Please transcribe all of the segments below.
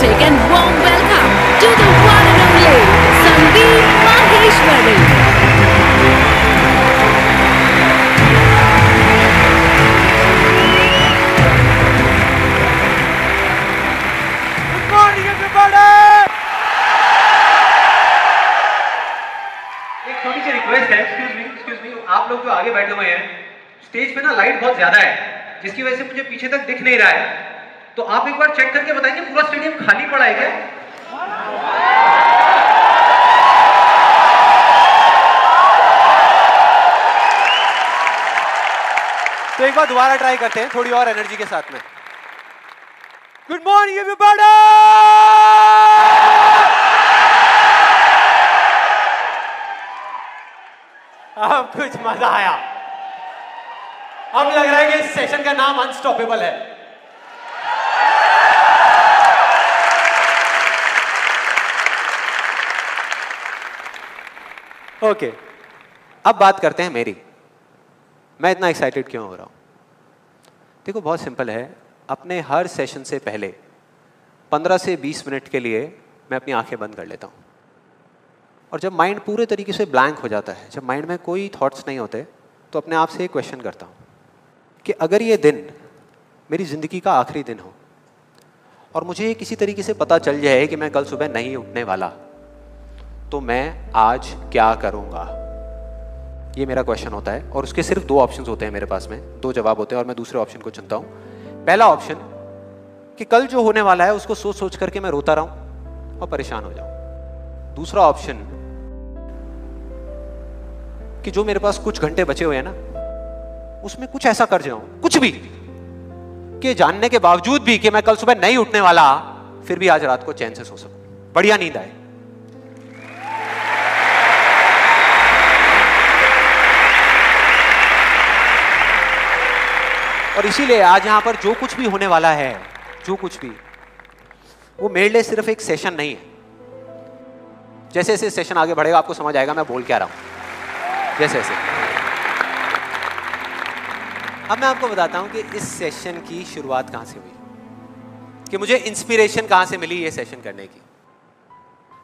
energetic and warm welcome to the one and only Sandeep Maheshwari. Good morning, everybody. एक छोटी सी request है, excuse me, आप लोग जो आगे बैठे हुए हैं, स्टेज पे ना लाइट बहुत ज्यादा है, जिसकी वजह से मुझे पीछे तक दिख नहीं रहा है। तो आप एक बार चेक करके बताएंगे पूरा स्टेडियम खाली पड़ा है क्या? तो एक बार दोबारा ट्राई करते हैं थोड़ी और एनर्जी के साथ में। Good morning everybody. अब कुछ मजा आया। अब लग रहा है कि इस सेशन का नाम अनस्टॉपेबल है। ओके, अब बात करते हैं मेरी। मैं इतना एक्साइटेड क्यों हो रहा हूं? देखो, बहुत सिंपल है। अपने हर सेशन से पहले 15 से 20 मिनट के लिए मैं अपनी आंखें बंद कर लेता हूं। और जब माइंड पूरे तरीके से ब्लैंक हो जाता है, जब माइंड में कोई थॉट्स नहीं होते, तो अपने आप से एक क्वेश्चन करता हूं कि अगर ये दिन मेरी ज़िंदगी का आखिरी दिन हो और मुझे किसी तरीके से पता चल जाए कि मैं कल सुबह नहीं उठने वाला, तो मैं आज क्या करूँगा? ये मेरा क्वेश्चन होता है। और उसके सिर्फ दो ऑप्शंस होते हैं मेरे पास में, दो जवाब होते हैं, और मैं दूसरे ऑप्शन को चुनता हूँ। पहला ऑप्शन कि कल जो होने वाला है उसको सोच सोच करके मैं रोता रहूं और परेशान हो जाऊं। दूसरा ऑप्शन कि जो मेरे पास कुछ घंटे बचे हुए हैं ना, उसमें कुछ ऐसा कर जाऊं, कुछ भी, कि जानने के बावजूद भी कि मैं कल सुबह नहीं उठने वाला, फिर भी आज रात को चैन से सो सकूं, बढ़िया नींद आए। और इसीलिए आज यहां पर जो कुछ भी होने वाला है, जो कुछ भी, वो मेरे लिए सिर्फ एक सेशन नहीं है। जैसे जैसे सेशन आगे बढ़ेगा आपको समझ आएगा मैं बोल क्या रहा हूं, जैसे जैसे। अब मैं आपको बताता हूं कि इस सेशन की शुरुआत कहां से हुई, कि मुझे इंस्पिरेशन कहां से मिली ये सेशन करने की।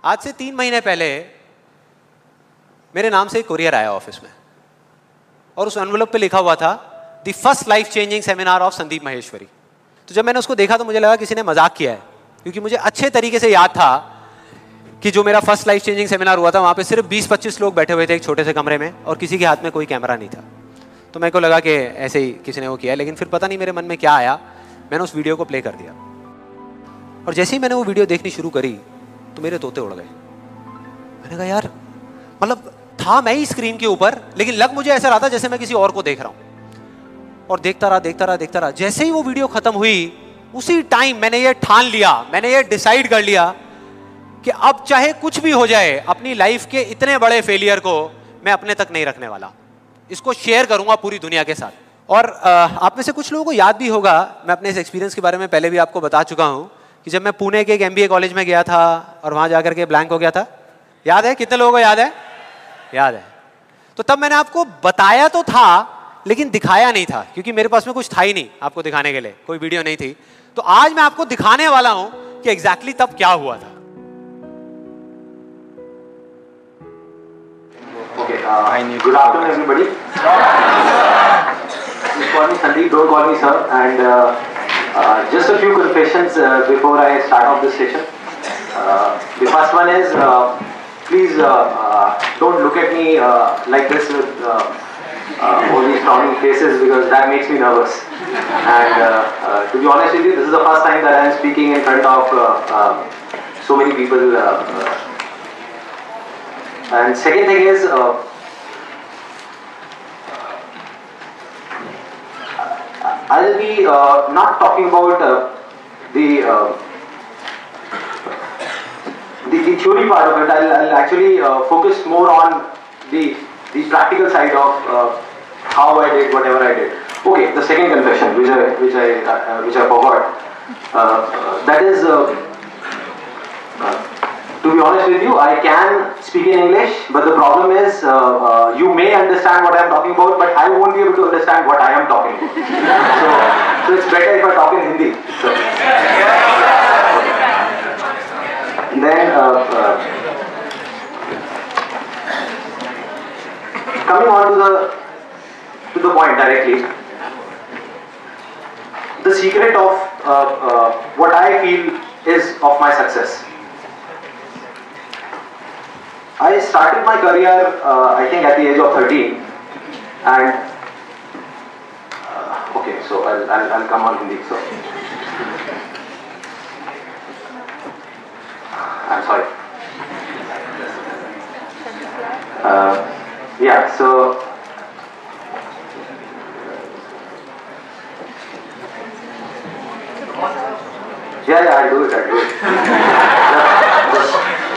आज से 3 महीने पहले मेरे नाम से एक कुरियर आया ऑफिस में, और उस एनवेलप पे लिखा हुआ था the first life changing seminar of Sandeep Maheshwari. तो जब मैंने उसको देखा तो मुझे लगा किसी ने मजाक किया है, क्योंकि मुझे अच्छे तरीके से याद था कि जो मेरा फर्स्ट लाइफ चेंजिंग सेमिनार हुआ था वहाँ पे सिर्फ 20-25 लोग बैठे हुए थे एक छोटे से कमरे में, और किसी के हाथ में कोई कैमरा नहीं था। तो मेरे को लगा कि ऐसे ही किसी ने वो किया है, लेकिन फिर पता नहीं मेरे मन में क्या आया, मैंने उस वीडियो को प्ले कर दिया। और जैसे ही मैंने वो वीडियो देखनी शुरू करी तो मेरे तोते उड़ गए। मैंने कहा यार, मतलब था मैं ही स्क्रीन के ऊपर, लेकिन लग मुझे ऐसा रहा था जैसे मैं किसी और को देख रहा हूँ। और देखता रहा। जैसे ही वो वीडियो खत्म हुई, उसी टाइम मैंने ये ठान लिया, मैंने ये डिसाइड कर लिया कि अब चाहे कुछ भी हो जाए, अपनी लाइफ के इतने बड़े फेलियर को मैं अपने तक नहीं रखने वाला, इसको शेयर करूंगा पूरी दुनिया के साथ। और आप में से कुछ लोगों को याद भी होगा, मैं अपने इस एक्सपीरियंस के बारे में पहले भी आपको बता चुका हूं कि जब मैं पुणे के एक MBA कॉलेज में गया था और वहां जाकर के ब्लैंक हो गया था। याद है? कितने लोगों को याद है? याद है। तो तब मैंने आपको बताया तो था, लेकिन दिखाया नहीं था, क्योंकि मेरे पास में कुछ था ही नहीं आपको दिखाने के लिए, कोई वीडियो नहीं थी। तो आज मैं आपको दिखाने वाला हूं कि एग्जैक्टली तब क्या हुआ था। Good afternoon, everybody. Just call me Sandeep, don't call me sir. And just a few confessions before I start off this session. The first one is, please don't look at me like this with all these frowning faces, because that makes me nervous. And to be honest with you, this is the first time that I am speaking in front of so many people. And second thing is, I'll be not talking about the theory part of it. I'll actually focus more on the practical side of how I did whatever I did. Okay, the second confession, which I forgot, that is. To be honest with you, I can speak in English, but the problem is you may understand what I am talking about, but I won't be able to understand what I am talking about. So it's better if I talk in Hindi. So. Then coming on to the point directly, the secret of what I feel is of my success. I started my career, I think, at the age of 13, and okay, so I'll come on Hindi. So I'm sorry. Yeah, so yeah, I'll do it.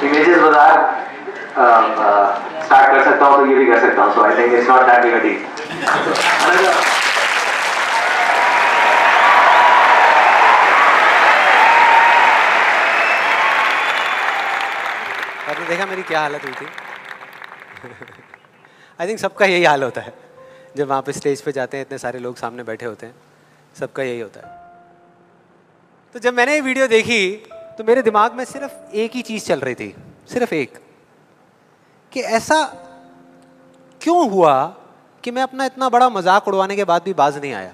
Images बाजार start कर सकता हूँ तो ये भी कर सकता हूँ. So I think it's not that big a deal. आपने देखा मेरी क्या हालत हुई थी? आई थिंक सबका यही हाल होता है जब वहाँ पे स्टेज पे जाते हैं, इतने सारे लोग सामने बैठे होते हैं, सबका यही होता है. तो जब मैंने ये वीडियो देखी तो मेरे दिमाग में सिर्फ एक ही चीज़ चल रही थी, सिर्फ एक, कि ऐसा क्यों हुआ कि मैं अपना इतना बड़ा मजाक उड़वाने के बाद भी बाज नहीं आया,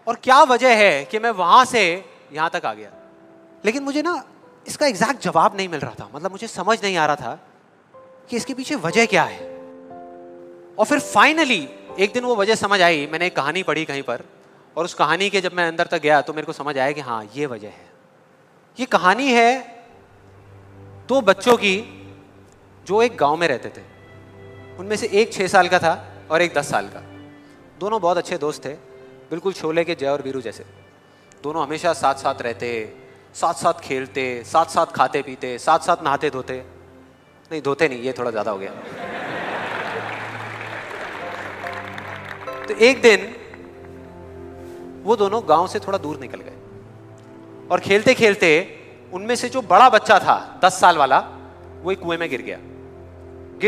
और क्या वजह है कि मैं वहाँ से यहाँ तक आ गया. लेकिन मुझे ना इसका एग्जैक्ट जवाब नहीं मिल रहा था. मतलब मुझे समझ नहीं आ रहा था कि इसके पीछे वजह क्या है. और फिर फाइनली एक दिन वो वजह समझ आई. मैंने एक कहानी पढ़ी कहीं पर, और उस कहानी के जब मैं अंदर तक गया तो मेरे को समझ आया कि हाँ, ये वजह है. ये कहानी है दो बच्चों की जो एक गांव में रहते थे. उनमें से एक 6 साल का था और एक 10 साल का. दोनों बहुत अच्छे दोस्त थे, बिल्कुल शोले के जय और वीरू जैसे. दोनों हमेशा साथ साथ रहते, साथ साथ खेलते, साथ साथ खाते पीते, साथ साथ नहाते धोते. नहीं, धोते नहीं, ये थोड़ा ज्यादा हो गया. तो एक दिन वो दोनों गांव से थोड़ा दूर निकल गए, और खेलते खेलते उनमें से जो बड़ा बच्चा था 10 साल वाला, वो एक कुएं में गिर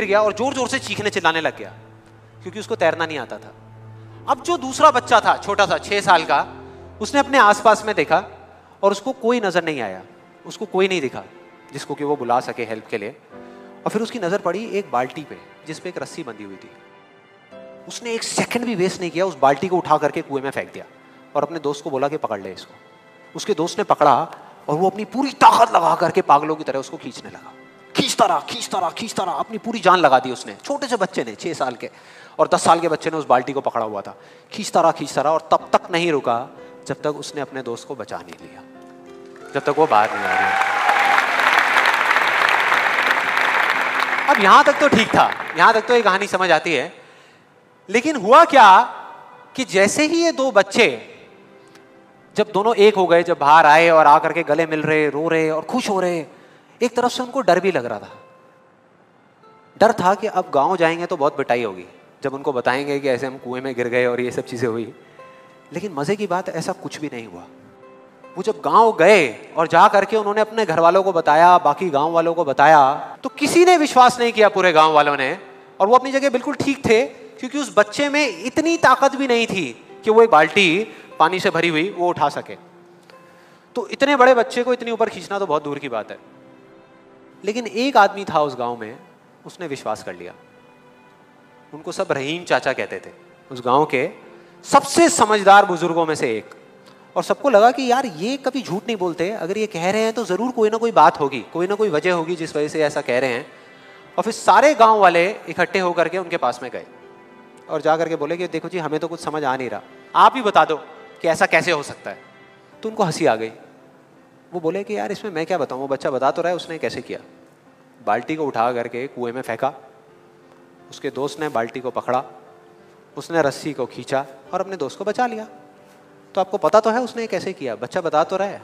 गया और जोर जोर से चीखने चिल्लाने लग गया, क्योंकि उसको तैरना नहीं आता था. अब जो दूसरा बच्चा था, छोटा सा 6 साल का, उसने अपने आसपास में देखा और उसको कोई नजर नहीं आया, उसको कोई नहीं दिखा जिसको कि वो बुला सके हेल्प के लिए. और फिर उसकी नजर पड़ी एक बाल्टी पे जिस पे एक रस्सी बंधी हुई थी. उसने एक सेकंड भी वेस्ट नहीं किया, उस बाल्टी को उठा करके कुएं में फेंक दिया और अपने दोस्त को बोला कि पकड़ ले इसको. उसके दोस्त ने पकड़ा और वो अपनी पूरी ताकत लगा करके पागलों की तरह उसको खींचने लगा. खींचता रहा, अपनी पूरी जान लगा दी उसने. छोटे से बच्चे ने, 6 साल के और 10 साल के बच्चे ने उस बाल्टी को पकड़ा हुआ था. खींचता रहा और तब तक नहीं रुका जब तक उसने अपने दोस्त को बचा नहीं लिया, जब तक वो बाहर नहीं आ गया. अब यहां तक तो ठीक था, यहां तक तो ये कहानी समझ आती है. लेकिन हुआ क्या कि जैसे ही ये दो बच्चे, जब दोनों एक हो गए, जब बाहर आए और आकर के गले मिल रहे, रो रहे और खुश हो रहे, एक तरफ से उनको डर भी लग रहा था. डर था कि अब गांव जाएंगे तो बहुत पिटाई होगी जब उनको बताएंगे कि ऐसे हम कुएं में गिर गए और ये सब चीजें हुई. लेकिन मजे की बात, ऐसा कुछ भी नहीं हुआ. वो जब गांव गए और जा करके उन्होंने अपने घर वालों को बताया, बाकी गांव वालों को बताया, तो किसी ने विश्वास नहीं किया, पूरे गांव वालों ने. और वो अपनी जगह बिल्कुल ठीक थे, क्योंकि उस बच्चे में इतनी ताकत भी नहीं थी कि वो एक बाल्टी पानी से भरी हुई वो उठा सके. तो इतने बड़े बच्चे को इतनी ऊपर खींचना तो बहुत दूर की बात है. लेकिन एक आदमी था उस गांव में, उसने विश्वास कर लिया. उनको सब रहीम चाचा कहते थे, उस गांव के सबसे समझदार बुजुर्गों में से एक. और सबको लगा कि यार ये कभी झूठ नहीं बोलते, अगर ये कह रहे हैं तो जरूर कोई ना कोई बात होगी, कोई ना कोई वजह होगी जिस वजह से ऐसा कह रहे हैं. और फिर सारे गांव वाले इकट्ठे होकर के उनके पास में गए और जा करके बोले कि देखो जी, हमें तो कुछ समझ आ नहीं रहा, आप ही बता दो कि ऐसा कैसे हो सकता है. तो उनको हंसी आ गई. वो बोले कि यार इसमें मैं क्या बताऊं, वो बच्चा बता तो रहा है उसने कैसे किया. बाल्टी को उठा करके कुएं में फेंका, उसके दोस्त ने बाल्टी को पकड़ा, उसने रस्सी को खींचा और अपने दोस्त को बचा लिया. तो आपको पता तो है उसने कैसे किया, बच्चा बता तो रहा है,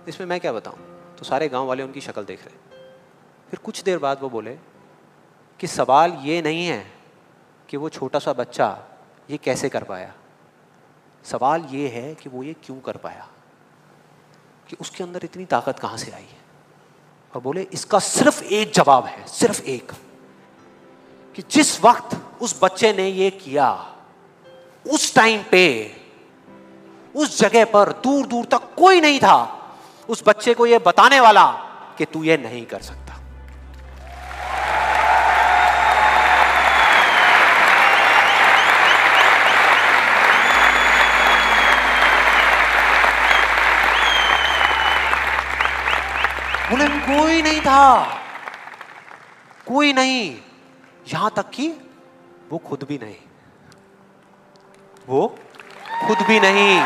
इसमें मैं क्या बताऊं. तो सारे गांव वाले उनकी शक्ल देख रहे. फिर कुछ देर बाद वो बोले कि सवाल ये नहीं है कि वो छोटा सा बच्चा ये कैसे कर पाया, सवाल ये है कि वो ये क्यों कर पाया, कि उसके अंदर इतनी ताकत कहां से आई है. और बोले इसका सिर्फ एक जवाब है, सिर्फ एक, कि जिस वक्त उस बच्चे ने ये किया, उस टाइम पे उस जगह पर दूर दूर तक कोई नहीं था उस बच्चे को यह बताने वाला कि तू ये नहीं कर सकता। बोले कोई नहीं था, कोई नहीं, यहां तक कि वो खुद भी नहीं, वो खुद भी नहीं।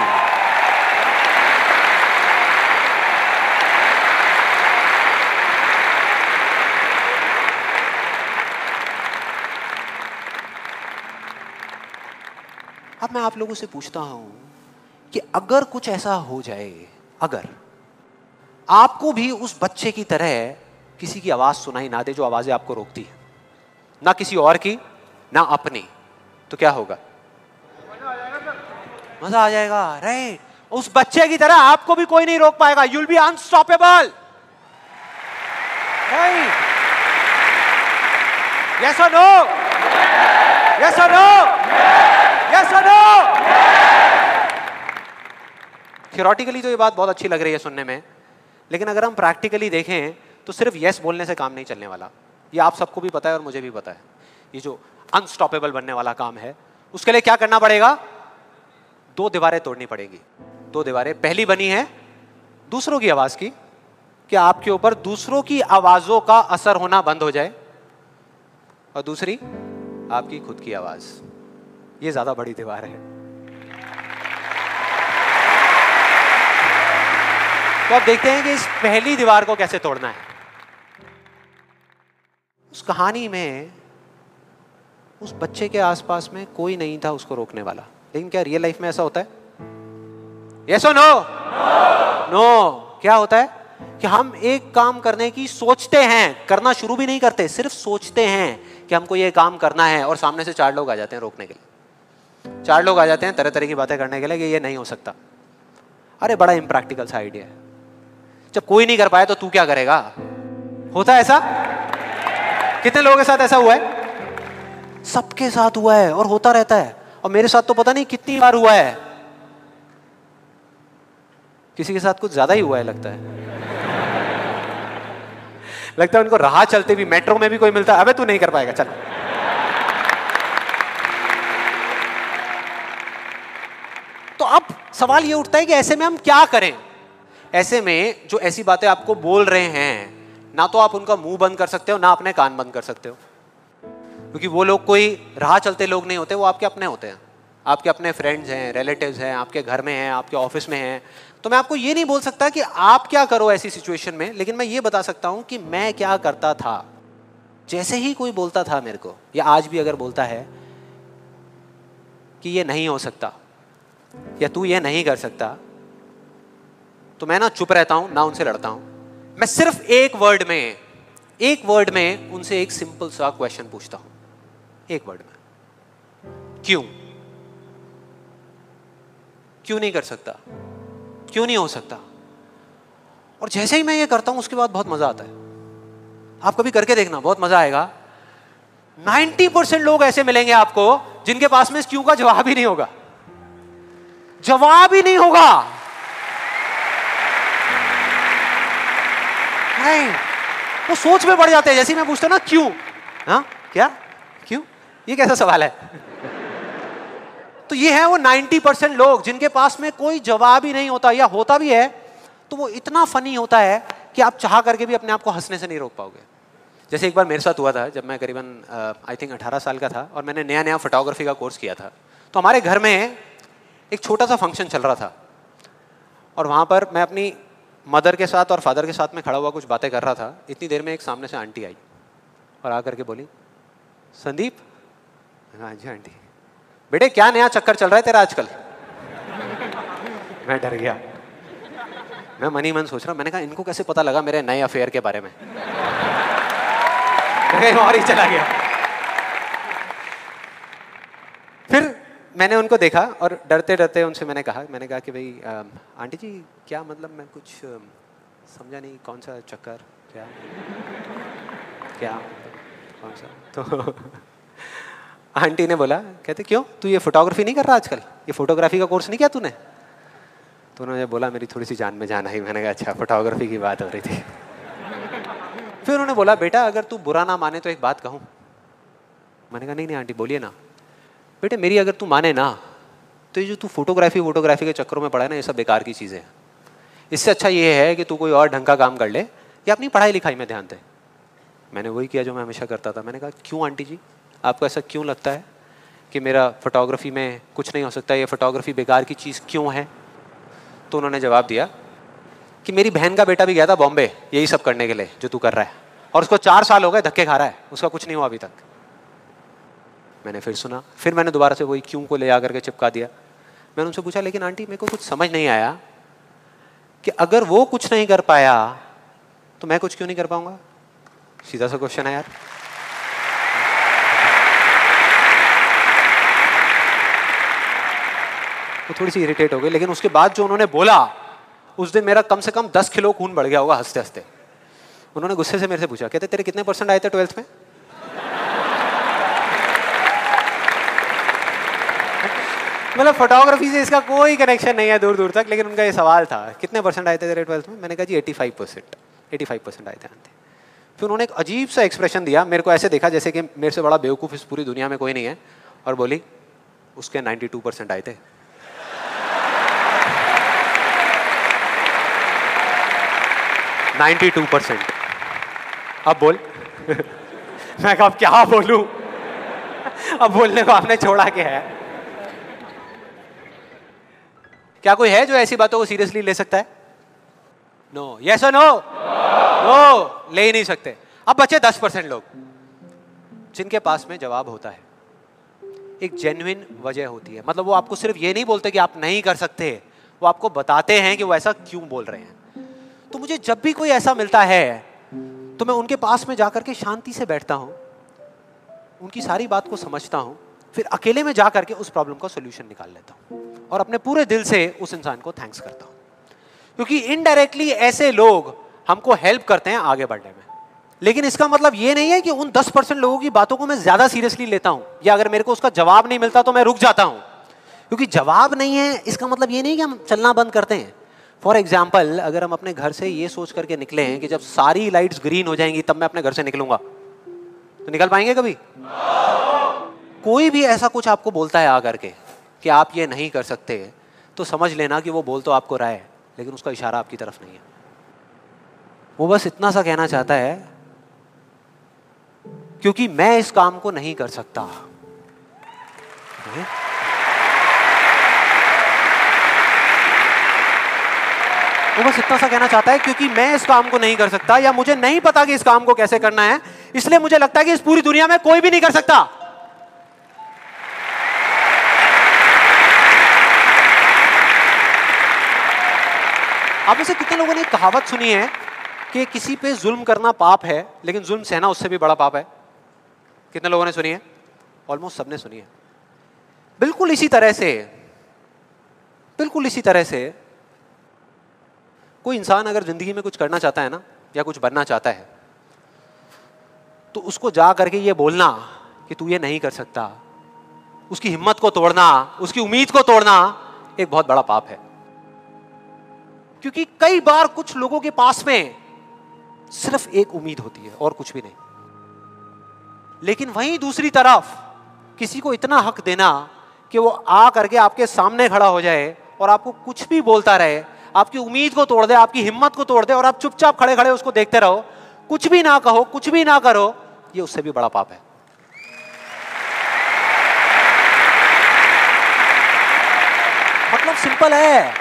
अब मैं आप लोगों से पूछता हूं कि अगर कुछ ऐसा हो जाए, अगर आपको भी उस बच्चे की तरह किसी की आवाज सुनाई ना दे जो आवाजें आपको रोकती है, ना किसी और की ना अपनी, तो क्या होगा? मजा आ जाएगा, राइट? उस बच्चे की तरह आपको भी कोई नहीं रोक पाएगा। You will be unstoppable, right? Yes और नो? यस और नो? यस और नो? थियोरेटिकली तो ये बात बहुत अच्छी लग रही है सुनने में, लेकिन अगर हम प्रैक्टिकली देखें तो सिर्फ यस बोलने से काम नहीं चलने वाला। ये आप सबको भी पता है और मुझे भी पता है। ये जो अनस्टॉपेबल बनने वाला काम है, उसके लिए क्या करना पड़ेगा? 2 दीवारें तोड़नी पड़ेगी। 2 दीवारें, पहली बनी है दूसरों की आवाज की, कि आपके ऊपर दूसरों की आवाजों का असर होना बंद हो जाए, और दूसरी आपकी खुद की आवाज। ये ज्यादा बड़ी दीवार है। तो अब देखते हैं कि इस पहली दीवार को कैसे तोड़ना है। उस कहानी में उस बच्चे के आसपास में कोई नहीं था उसको रोकने वाला, लेकिन क्या रियल लाइफ में ऐसा होता है? यस और नो? नो। क्या होता है कि हम एक काम करने की सोचते हैं, करना शुरू भी नहीं करते, सिर्फ सोचते हैं कि हमको ये काम करना है, और सामने से 4 लोग आ जाते हैं रोकने के लिए। 4 लोग आ जाते हैं तरह तरह की बातें करने के लिए कि ये नहीं हो सकता। अरे बड़ा इम्प्रैक्टिकल सा आइडिया है। जब कोई नहीं कर पाया तो तू क्या करेगा? होता है ऐसा? कितने लोगों के साथ ऐसा हुआ है? सबके साथ हुआ है और होता रहता है। और मेरे साथ तो पता नहीं कितनी बार हुआ है। किसी के साथ कुछ ज्यादा ही हुआ है लगता है। लगता है उनको राह चलते भी, मेट्रो में भी कोई मिलता है, अबे तू नहीं कर पाएगा, चल। तो अब सवाल ये उठता है कि ऐसे में हम क्या करें? ऐसे में जो ऐसी बातें आपको बोल रहे हैं, ना तो आप उनका मुंह बंद कर सकते हो, ना अपने कान बंद कर सकते हो, क्योंकि वो लोग कोई राह चलते लोग नहीं होते, वो आपके अपने होते हैं। आपके अपने फ्रेंड्स हैं, रिलेटिव्स हैं, आपके घर में हैं, आपके ऑफिस में हैं। तो मैं आपको ये नहीं बोल सकता कि आप क्या करो ऐसी सिचुएशन में, लेकिन मैं ये बता सकता हूं कि मैं क्या करता था। जैसे ही कोई बोलता था मेरे को, या आज भी अगर बोलता है कि ये नहीं हो सकता या तू ये नहीं कर सकता, तो मैं ना चुप रहता हूं, ना उनसे लड़ता हूं। मैं सिर्फ एक वर्ड में उनसे एक सिंपल सा क्वेश्चन पूछता हूं, एक वर्ड में। क्यों? क्यों नहीं कर सकता? क्यों नहीं हो सकता? और जैसे ही मैं ये करता हूं उसके बाद बहुत मजा आता है। आप कभी करके देखना, बहुत मजा आएगा। 90% लोग ऐसे मिलेंगे आपको जिनके पास में इस क्यों का जवाब ही नहीं होगा। जवाब ही नहीं होगा। नहीं, वो सोच में पड़ जाते हैं। जैसे मैं पूछता ना क्यों, हाँ क्या, क्यों, ये कैसा सवाल है? तो ये है वो 90% लोग जिनके पास में कोई जवाब ही नहीं होता, या होता भी है तो वो इतना फनी होता है कि आप चाह करके भी अपने आप को हंसने से नहीं रोक पाओगे। जैसे एक बार मेरे साथ हुआ था, जब मैं करीबन आई थिंक 18 साल का था और मैंने नया फोटोग्राफी का कोर्स किया था। तो हमारे घर में एक छोटा सा फंक्शन चल रहा था, और वहाँ पर मैं अपनी मदर के साथ और फादर के साथ में खड़ा हुआ कुछ बातें कर रहा था। इतनी देर में एक सामने से आंटी आई और आकर के बोली, संदीप। हाँ जी आंटी। बेटे क्या नया चक्कर चल रहा है तेरा आजकल? मैं डर गया। मैं मन ही मन सोच रहा, मैंने कहा इनको कैसे पता लगा मेरे नए अफेयर के बारे में? कहीं और ही चला गया। फिर मैंने उनको देखा और डरते डरते उनसे मैंने कहा कि भाई आंटी जी क्या मतलब, मैं कुछ समझा नहीं, कौन सा चक्कर, क्या कौन सा? तो आंटी ने बोला, कहते क्यों तू ये फोटोग्राफी नहीं कर रहा आजकल? ये फोटोग्राफी का कोर्स नहीं किया तूने? तो उन्होंने बोला, मेरी थोड़ी सी जान में जान आई। मैंने कहा अच्छा, फोटोग्राफी की बात हो रही थी। फिर उन्होंने बोला, बेटा अगर तू बुरा ना माने तो एक बात कहूँ। मैंने कहा नहीं नहीं आंटी बोलिए ना। बेटे मेरी अगर तू माने ना, तो ये जो तू फोटोग्राफी के चक्करों में पड़ा है ना, ये सब बेकार की चीज़ें हैं। इससे अच्छा ये है कि तू कोई और ढंग का काम कर ले या अपनी पढ़ाई लिखाई में ध्यान दे। मैंने वही किया जो मैं हमेशा करता था। मैंने कहा क्यों आंटी जी, आपको ऐसा क्यों लगता है कि मेरा फोटोग्राफी में कुछ नहीं हो सकता, ये फोटोग्राफी बेकार की चीज़ क्यों है? तो उन्होंने जवाब दिया कि मेरी बहन का बेटा भी गया था बॉम्बे यही सब करने के लिए जो तू कर रहा है, और उसको 4 साल हो गए धक्के खा रहा है, उसका कुछ नहीं हुआ अभी तक। मैंने फिर सुना, फिर मैंने दोबारा से वही क्यों को ले आकर के चिपका दिया। मैंने उनसे पूछा, लेकिन आंटी मेरे को कुछ समझ नहीं आया कि अगर वो कुछ नहीं कर पाया तो मैं कुछ क्यों नहीं कर पाऊंगा? सीधा सा क्वेश्चन है यार। वो थोड़ी सी इरिटेट हो गई, लेकिन उसके बाद जो उन्होंने बोला, उस दिन मेरा कम से कम 10 किलो खून बढ़ गया होगा हंसते हंसते। उन्होंने गुस्से से मेरे से पूछा, कहते तेरे कितने % आए थे 12th में? मतलब फोटोग्राफी से इसका कोई कनेक्शन नहीं है दूर दूर तक, लेकिन उनका ये सवाल था कितने % आए थे तेरे 12th में? मैंने कहा जी 85% आए थे आंटी। फिर उन्होंने एक अजीब सा एक्सप्रेशन दिया, मेरे को ऐसे देखा जैसे कि मेरे से बड़ा बेवकूफ़ इस पूरी दुनिया में कोई नहीं है, और बोली उसके 92% आए थे। अब बोल। मैं कहा अब क्या बोलूं? अब बोलने को आपने छोड़ा क्या है? क्या कोई है जो ऐसी बातों को सीरियसली ले सकता है? नो। यस और नो? नो, ले ही नहीं सकते। अब बचे 10% लोग जिनके पास में जवाब होता है, एक जेन्युइन वजह होती है। मतलब वो आपको सिर्फ ये नहीं बोलते कि आप नहीं कर सकते, वो आपको बताते हैं कि वो ऐसा क्यों बोल रहे हैं। तो मुझे जब भी कोई ऐसा मिलता है तो मैं उनके पास में जाकर के शांति से बैठता हूं, उनकी सारी बात को समझता हूं, फिर अकेले में जाकर के उस प्रॉब्लम का सॉल्यूशन निकाल लेता हूं और अपने पूरे दिल से उस इंसान को थैंक्स करता हूं। क्योंकि इनडायरेक्टली ऐसे लोग हमको हेल्प करते हैं आगे बढ़ने में। लेकिन इसका मतलब ये नहीं है कि उन 10% लोगों की बातों को मैं ज्यादा सीरियसली लेता हूं, या अगर मेरे को उसका जवाब नहीं मिलता तो मैं रुक जाता हूं। क्योंकि जवाब नहीं है इसका मतलब ये नहीं कि हम चलना बंद करते हैं। फॉर एग्जाम्पल, अगर हम अपने घर से ये सोच करके निकले हैं कि जब सारी लाइट्स ग्रीन हो जाएंगी तब मैं अपने घर से निकलूंगा, तो निकल पाएंगे कभी? कोई भी ऐसा कुछ आपको बोलता है आकर के कि आप ये नहीं कर सकते, तो समझ लेना कि वो बोल तो आपको रहा है, लेकिन उसका इशारा आपकी तरफ नहीं है। वो बस इतना सा कहना चाहता है क्योंकि मैं इस काम को नहीं कर सकता। वो बस इतना सा कहना चाहता है क्योंकि मैं इस काम को नहीं कर सकता, या मुझे नहीं पता कि इस काम को कैसे करना है, इसलिए मुझे लगता है कि इस पूरी दुनिया में कोई भी नहीं कर सकता। आप में से कितने लोगों ने कहावत सुनी है कि किसी पे जुल्म करना पाप है, लेकिन जुल्म सहना उससे भी बड़ा पाप है? कितने लोगों ने सुनी है? ऑलमोस्ट सबने सुनी है। बिल्कुल इसी तरह से कोई इंसान अगर जिंदगी में कुछ करना चाहता है ना, या कुछ बनना चाहता है, तो उसको जा करके ये बोलना कि तू ये नहीं कर सकता, उसकी हिम्मत को तोड़ना, उसकी उम्मीद को तोड़ना एक बहुत बड़ा पाप है। क्योंकि कई बार कुछ लोगों के पास में सिर्फ एक उम्मीद होती है और कुछ भी नहीं, लेकिन वहीं दूसरी तरफ किसी को इतना हक देना कि वो आ करके आपके सामने खड़ा हो जाए और आपको कुछ भी बोलता रहे, आपकी उम्मीद को तोड़ दे, आपकी हिम्मत को तोड़ दे, और आप चुपचाप खड़े खड़े उसको देखते रहो, कुछ भी ना कहो, कुछ भी ना करो, ये उससे भी बड़ा पाप है। मतलब सिंपल है,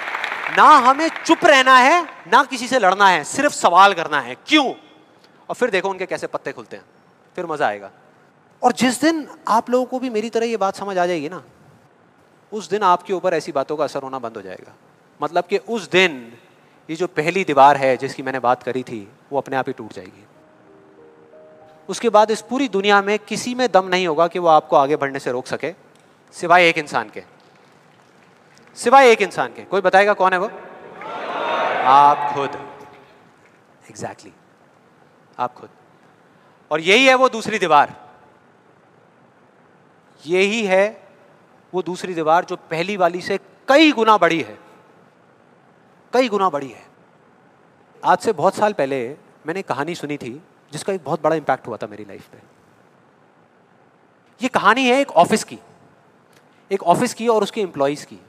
ना हमें चुप रहना है, ना किसी से लड़ना है, सिर्फ सवाल करना है क्यों, और फिर देखो उनके कैसे पत्ते खुलते हैं, फिर मजा आएगा। और जिस दिन आप लोगों को भी मेरी तरह ये बात समझ आ जाएगी ना, उस दिन आपके ऊपर ऐसी बातों का असर होना बंद हो जाएगा। मतलब कि उस दिन ये जो पहली दीवार है जिसकी मैंने बात करी थी, वो अपने आप ही टूट जाएगी। उसके बाद इस पूरी दुनिया में किसी में दम नहीं होगा कि वो आपको आगे बढ़ने से रोक सके, सिवाय एक इंसान के। कोई बताएगा कौन है वो? आप खुद। एग्जैक्टली, आप खुद। और यही है वो दूसरी दीवार, यही है वो दूसरी दीवार जो पहली वाली से कई गुना बड़ी है। कई गुना बड़ी है। आज से बहुत साल पहले मैंने एक कहानी सुनी थी जिसका एक बहुत बड़ा इंपैक्ट हुआ था मेरी लाइफ पे। ये कहानी है एक ऑफिस की और उसके एम्प्लॉइज की।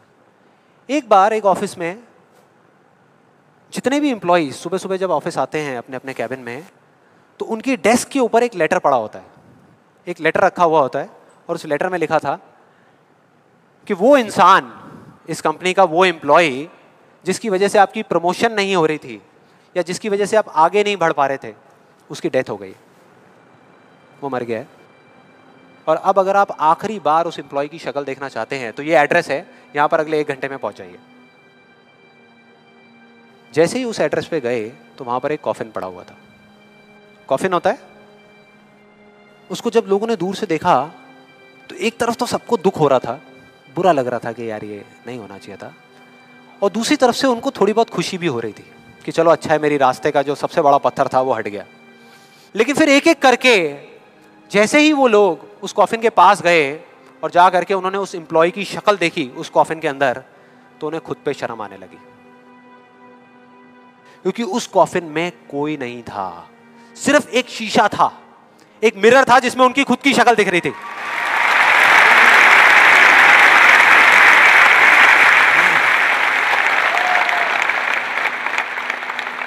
एक बार एक ऑफिस में जितने भी एम्प्लॉइज सुबह सुबह जब ऑफिस आते हैं अपने अपने कैबिन में, तो उनकी डेस्क के ऊपर एक लेटर पड़ा होता है, एक लेटर रखा हुआ होता है, और उस लेटर में लिखा था कि वो इंसान, इस कंपनी का वो एम्प्लॉय जिसकी वजह से आपकी प्रमोशन नहीं हो रही थी या जिसकी वजह से आप आगे नहीं बढ़ पा रहे थे, उसकी डेथ हो गई, वो मर गया है। और अब अगर आप आखिरी बार उस एम्प्लॉय की शक्ल देखना चाहते हैं तो ये एड्रेस है, यहां पर अगले 1 घंटे में पहुंच जाइए। जैसे ही उस एड्रेस पे गए तो वहां पर एक कॉफिन पड़ा हुआ था। कॉफिन होता है, उसको जब लोगों ने दूर से देखा तो एक तरफ तो सबको दुख हो रहा था, बुरा लग रहा था कि यार ये नहीं होना चाहिए था, और दूसरी तरफ से उनको थोड़ी बहुत खुशी भी हो रही थी कि चलो अच्छा है, मेरी रास्ते का जो सबसे बड़ा पत्थर था वो हट गया। लेकिन फिर एक एक करके जैसे ही वो लोग उस कॉफिन के पास गए और जा करके उन्होंने उस एम्प्लॉय की शक्ल देखी उस कॉफिन के अंदर, तो उन्हें खुद पे शर्म आने लगी, क्योंकि उस कॉफिन में कोई नहीं था, सिर्फ एक शीशा था, एक मिरर था जिसमें उनकी खुद की शक्ल दिख रही थी।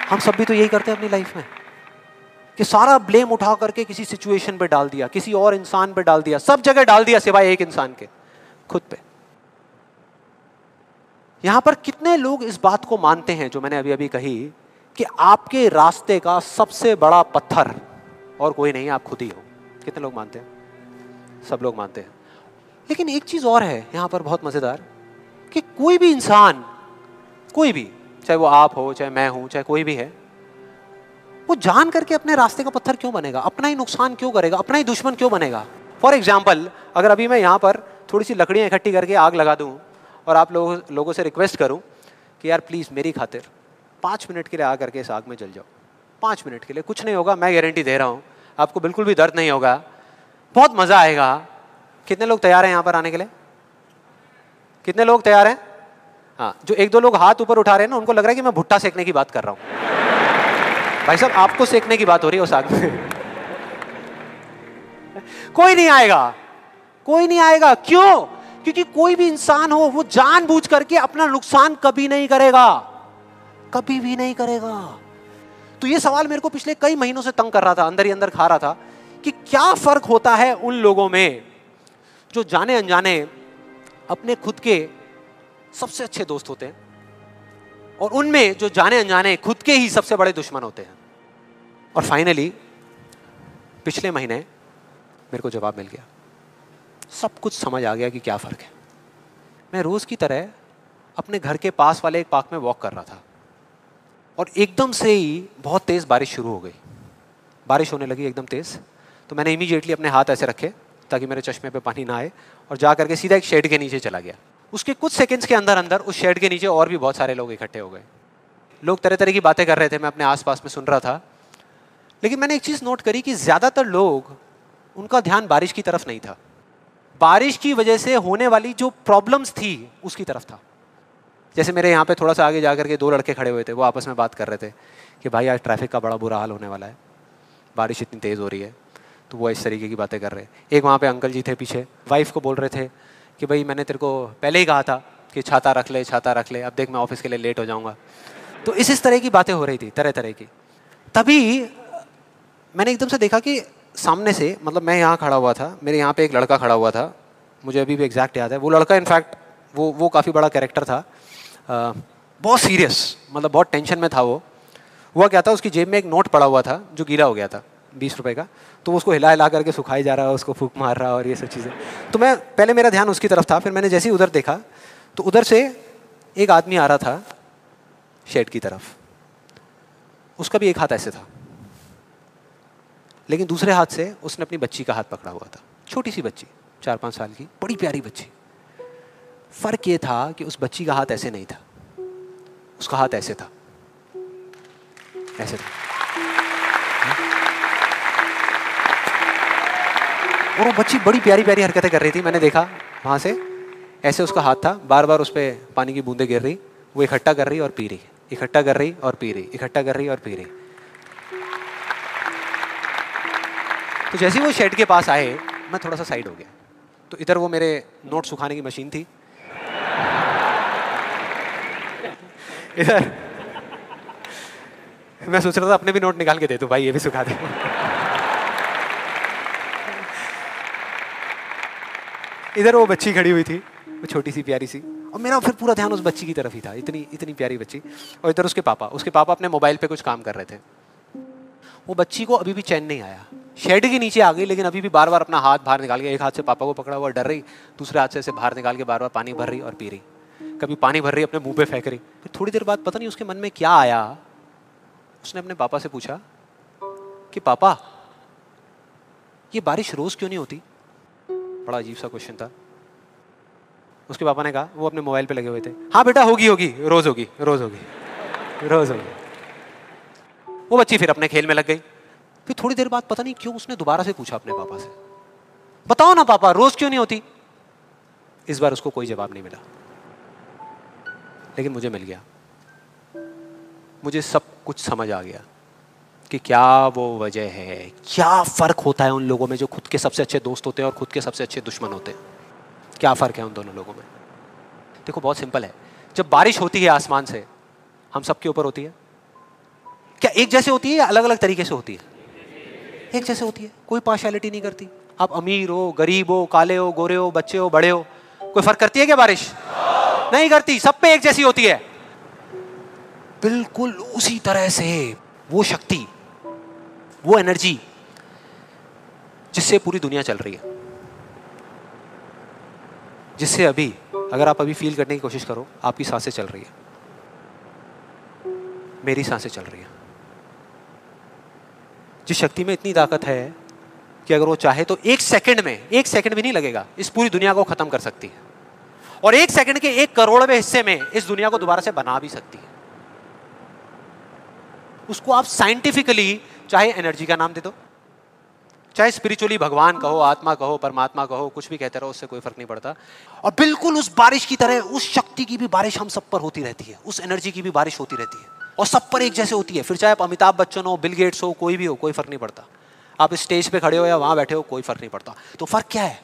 हम सब भी तो यही करते हैं अपनी लाइफ में कि सारा ब्लेम उठा करके किसी सिचुएशन पे डाल दिया, किसी और इंसान पे डाल दिया, सब जगह डाल दिया सिवाय एक इंसान के, खुद पे। यहां पर कितने लोग इस बात को मानते हैं जो मैंने अभी अभी कही कि आपके रास्ते का सबसे बड़ा पत्थर और कोई नहीं, आप खुद ही हो? कितने लोग मानते हैं? सब लोग मानते हैं। लेकिन एक चीज और है यहां पर बहुत मजेदार, कि कोई भी इंसान, कोई भी, चाहे वो आप हो, चाहे मैं हूं, चाहे कोई भी है, वो जान करके अपने रास्ते का पत्थर क्यों बनेगा? अपना ही नुकसान क्यों करेगा? अपना ही दुश्मन क्यों बनेगा? फॉर एग्जाम्पल, अगर अभी मैं यहाँ पर थोड़ी सी लकड़ियाँ इकट्ठी करके आग लगा दूँ और आप लोगों से रिक्वेस्ट करूँ कि यार प्लीज़ मेरी खातिर 5 मिनट के लिए आ करके इस आग में जल जाओ, 5 मिनट के लिए, कुछ नहीं होगा, मैं गारंटी दे रहा हूँ, आपको बिल्कुल भी दर्द नहीं होगा, बहुत मज़ा आएगा। कितने लोग तैयार हैं यहाँ पर आने के लिए? कितने लोग तैयार हैं? हाँ, जो 1-2 लोग हाथ ऊपर उठा रहे हैं ना, उनको लग रहा है कि मैं भुट्टा सेकने की बात कर रहा हूँ। भाई साहब, आपको सेकने की बात हो रही है उस आग में। कोई नहीं आएगा, कोई नहीं आएगा। क्यों? क्योंकि कोई भी इंसान हो वो जानबूझ करके अपना नुकसान कभी नहीं करेगा, कभी भी नहीं करेगा। तो ये सवाल मेरे को पिछले कई महीनों से तंग कर रहा था, अंदर ही अंदर खा रहा था कि क्या फर्क होता है उन लोगों में जो जाने अनजाने अपने खुद के सबसे अच्छे दोस्त होते हैं और उनमें जो जाने अनजाने खुद के ही सबसे बड़े दुश्मन होते हैं। और फाइनली पिछले महीने मेरे को जवाब मिल गया, सब कुछ समझ आ गया कि क्या फ़र्क है। मैं रोज़ की तरह अपने घर के पास वाले एक पार्क में वॉक कर रहा था और एकदम से ही बहुत तेज़ बारिश शुरू हो गई, बारिश होने लगी एकदम तेज़। तो मैंने इमीडिएटली अपने हाथ ऐसे रखे ताकि मेरे चश्मे पे पानी ना आए और जा करके सीधा एक शेड के नीचे चला गया। उसके कुछ सेकंड्स के अंदर अंदर उस शेड के नीचे और भी बहुत सारे लोग इकट्ठे हो गए। लोग तरह तरह की बातें कर रहे थे, मैं अपने आसपास में सुन रहा था। लेकिन मैंने एक चीज़ नोट करी कि ज़्यादातर लोग, उनका ध्यान बारिश की तरफ नहीं था, बारिश की वजह से होने वाली जो प्रॉब्लम्स थी उसकी तरफ था। जैसे मेरे यहाँ पे थोड़ा सा आगे जा करके 2 लड़के खड़े हुए थे, वो आपस में बात कर रहे थे कि भाई आज ट्रैफिक का बड़ा बुरा हाल होने वाला है, बारिश इतनी तेज़ हो रही है। तो वो इस तरीके की बातें कर रहे हैं। एक वहाँ पे अंकल जी थे पीछे, वाइफ को बोल रहे थे कि भाई मैंने तेरे को पहले ही कहा था कि छाता रख ले, छाता रख ले, अब देख मैं ऑफिस के लिए लेट हो जाऊँगा। तो इस तरह की बातें हो रही थी, तरह तरह की। तभी मैंने एकदम से देखा कि सामने से, मतलब मैं यहाँ खड़ा हुआ था, मेरे यहाँ पे एक लड़का खड़ा हुआ था, मुझे अभी भी एग्जैक्ट याद है। वो लड़का इनफैक्ट वो काफ़ी बड़ा कैरेक्टर था, बहुत सीरियस, मतलब बहुत टेंशन में था वो। हुआ क्या था, उसकी जेब में एक नोट पड़ा हुआ था जो गीला हो गया था, 20 रुपए का। तो वो उसको हिला हिला करके सुखाई जा रहा है, उसको फूंक मार रहा और ये सब चीज़ें। तो मैं पहले, मेरा ध्यान उसकी तरफ था, फिर मैंने जैसे ही उधर देखा तो उधर से एक आदमी आ रहा था शेड की तरफ। उसका भी एक हाथ ऐसे था, लेकिन दूसरे हाथ से उसने अपनी बच्ची का हाथ पकड़ा हुआ था, छोटी सी बच्ची, 4-5 साल की, बड़ी प्यारी बच्ची। फर्क ये था कि उस बच्ची का हाथ ऐसे नहीं था, उसका हाथ ऐसे था, ऐसे था। और वो बच्ची बड़ी प्यारी प्यारी हरकतें कर रही थी। मैंने देखा वहाँ से, ऐसे उसका हाथ था, बार बार उस पर पानी की बूंदें गिर रही, वो इकट्ठा कर रही और पी रही। इकट्ठा कर रही और पी रही, इकट्ठा कर रही और पी रही। तो जैसे ही वो शेड के पास आए, मैं थोड़ा सा साइड हो गया। तो इधर वो मेरे नोट सुखाने की मशीन थी, इधर मैं सोच रहा था अपने भी नोट निकाल के दे दूं, भाई ये भी सुखा दे। इधर वो बच्ची खड़ी हुई थी, वो छोटी सी प्यारी सी, और मेरा फिर पूरा ध्यान उस बच्ची की तरफ ही था, इतनी इतनी प्यारी बच्ची। और इधर उसके पापा अपने मोबाइल पे कुछ काम कर रहे थे। वो बच्ची को अभी भी चैन नहीं आया, शेड के नीचे आ गई, लेकिन अभी भी बार बार अपना हाथ बाहर निकाल के, एक हाथ से पापा को पकड़ा हुआ डर रही, दूसरे हाथ से ऐसे बाहर निकाल के बार बार पानी भर रही और पी रही। कभी पानी भर रही अपने मुंह पे फेंक रही। फिर थोड़ी देर बाद पता नहीं उसके मन में क्या आया, उसने अपने पापा से पूछा कि पापा ये बारिश रोज क्यों नहीं होती? बड़ा अजीब सा क्वेश्चन था। उसके पापा ने कहा, वो अपने मोबाइल पे लगे हुए थे, हाँ बेटा होगी होगी, रोज होगी, रोज होगी, रोज होगी। वो बच्ची फिर अपने खेल में लग गई। फिर थोड़ी देर बाद पता नहीं क्यों उसने दोबारा से पूछा अपने पापा से, बताओ ना पापा रोज क्यों नहीं होती? इस बार उसको कोई जवाब नहीं मिला, लेकिन मुझे मिल गया। मुझे सब कुछ समझ आ गया कि क्या वो वजह है, क्या फर्क होता है उन लोगों में जो खुद के सबसे अच्छे दोस्त होते हैं और खुद के सबसे अच्छे दुश्मन होते हैं। क्या फर्क है उन दोनों लोगों में? देखो बहुत सिंपल है। जब बारिश होती है आसमान से, हम सबके ऊपर होती है, क्या एक जैसे होती है या अलग अलग तरीके से होती है? एक जैसे होती है, कोई पार्शियलिटी नहीं करती। आप अमीर हो, गरीब हो, काले हो, गोरे हो, बच्चे हो, बड़े हो, कोई फर्क करती है क्या बारिश? नहीं करती, सब पे एक जैसी होती है। बिल्कुल उसी तरह से वो शक्ति, वो एनर्जी जिससे पूरी दुनिया चल रही है, जिससे अभी अगर आप अभी फील करने की कोशिश करो, आपकी सांसें चल रही है, मेरी सांसें चल रही है। जिस शक्ति में इतनी ताकत है कि अगर वो चाहे तो एक सेकंड में, एक सेकंड भी नहीं लगेगा, इस पूरी दुनिया को खत्म कर सकती है, और एक सेकंड के 1/100वें हिस्से में इस दुनिया को दोबारा से बना भी सकती है। उसको आप साइंटिफिकली चाहे एनर्जी का नाम दे दो, चाहे स्पिरिचुअली भगवान कहो, आत्मा कहो, परमात्मा कहो, कुछ भी कहते रहो, उससे कोई फर्क नहीं पड़ता। और बिल्कुल उस बारिश की तरह उस शक्ति की भी बारिश हम सब पर होती रहती है, उस एनर्जी की भी बारिश होती रहती है, और सब पर एक जैसे होती है। फिर चाहे आप अमिताभ बच्चन हो, बिल गेट्स हो, कोई भी हो, कोई फर्क नहीं पड़ता। आप इस स्टेज पे खड़े हो या वहां बैठे हो, कोई फर्क नहीं पड़ता। तो फर्क क्या है?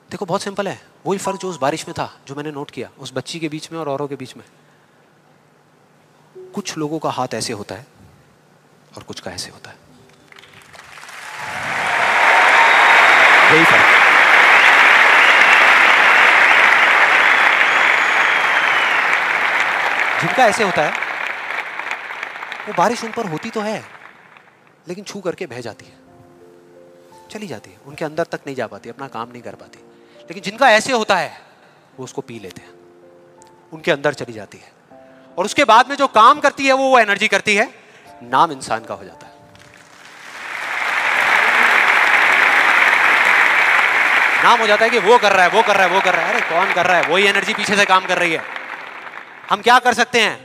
देखो बहुत सिंपल है, वही फर्क जो उस बारिश में था, जो मैंने नोट किया उस बच्ची के बीच में और औरों के बीच में। कुछ लोगों का हाथ ऐसे होता है और कुछ का ऐसे होता है, यही फर्क। जिनका ऐसे होता है वो बारिश उन पर होती तो है, लेकिन छू करके बह जाती है, चली जाती है, उनके अंदर तक नहीं जा पाती, अपना काम नहीं कर पाती। लेकिन जिनका ऐसे होता है वो उसको पी लेते हैं, उनके अंदर चली जाती है, और उसके बाद में जो काम करती है वो एनर्जी करती है, नाम इंसान का हो जाता है। नाम हो जाता है कि वो कर रहा है, वो कर रहा है, वो कर रहा है। अरे कौन कर रहा है? वही एनर्जी पीछे से काम कर रही है। हम क्या कर सकते हैं?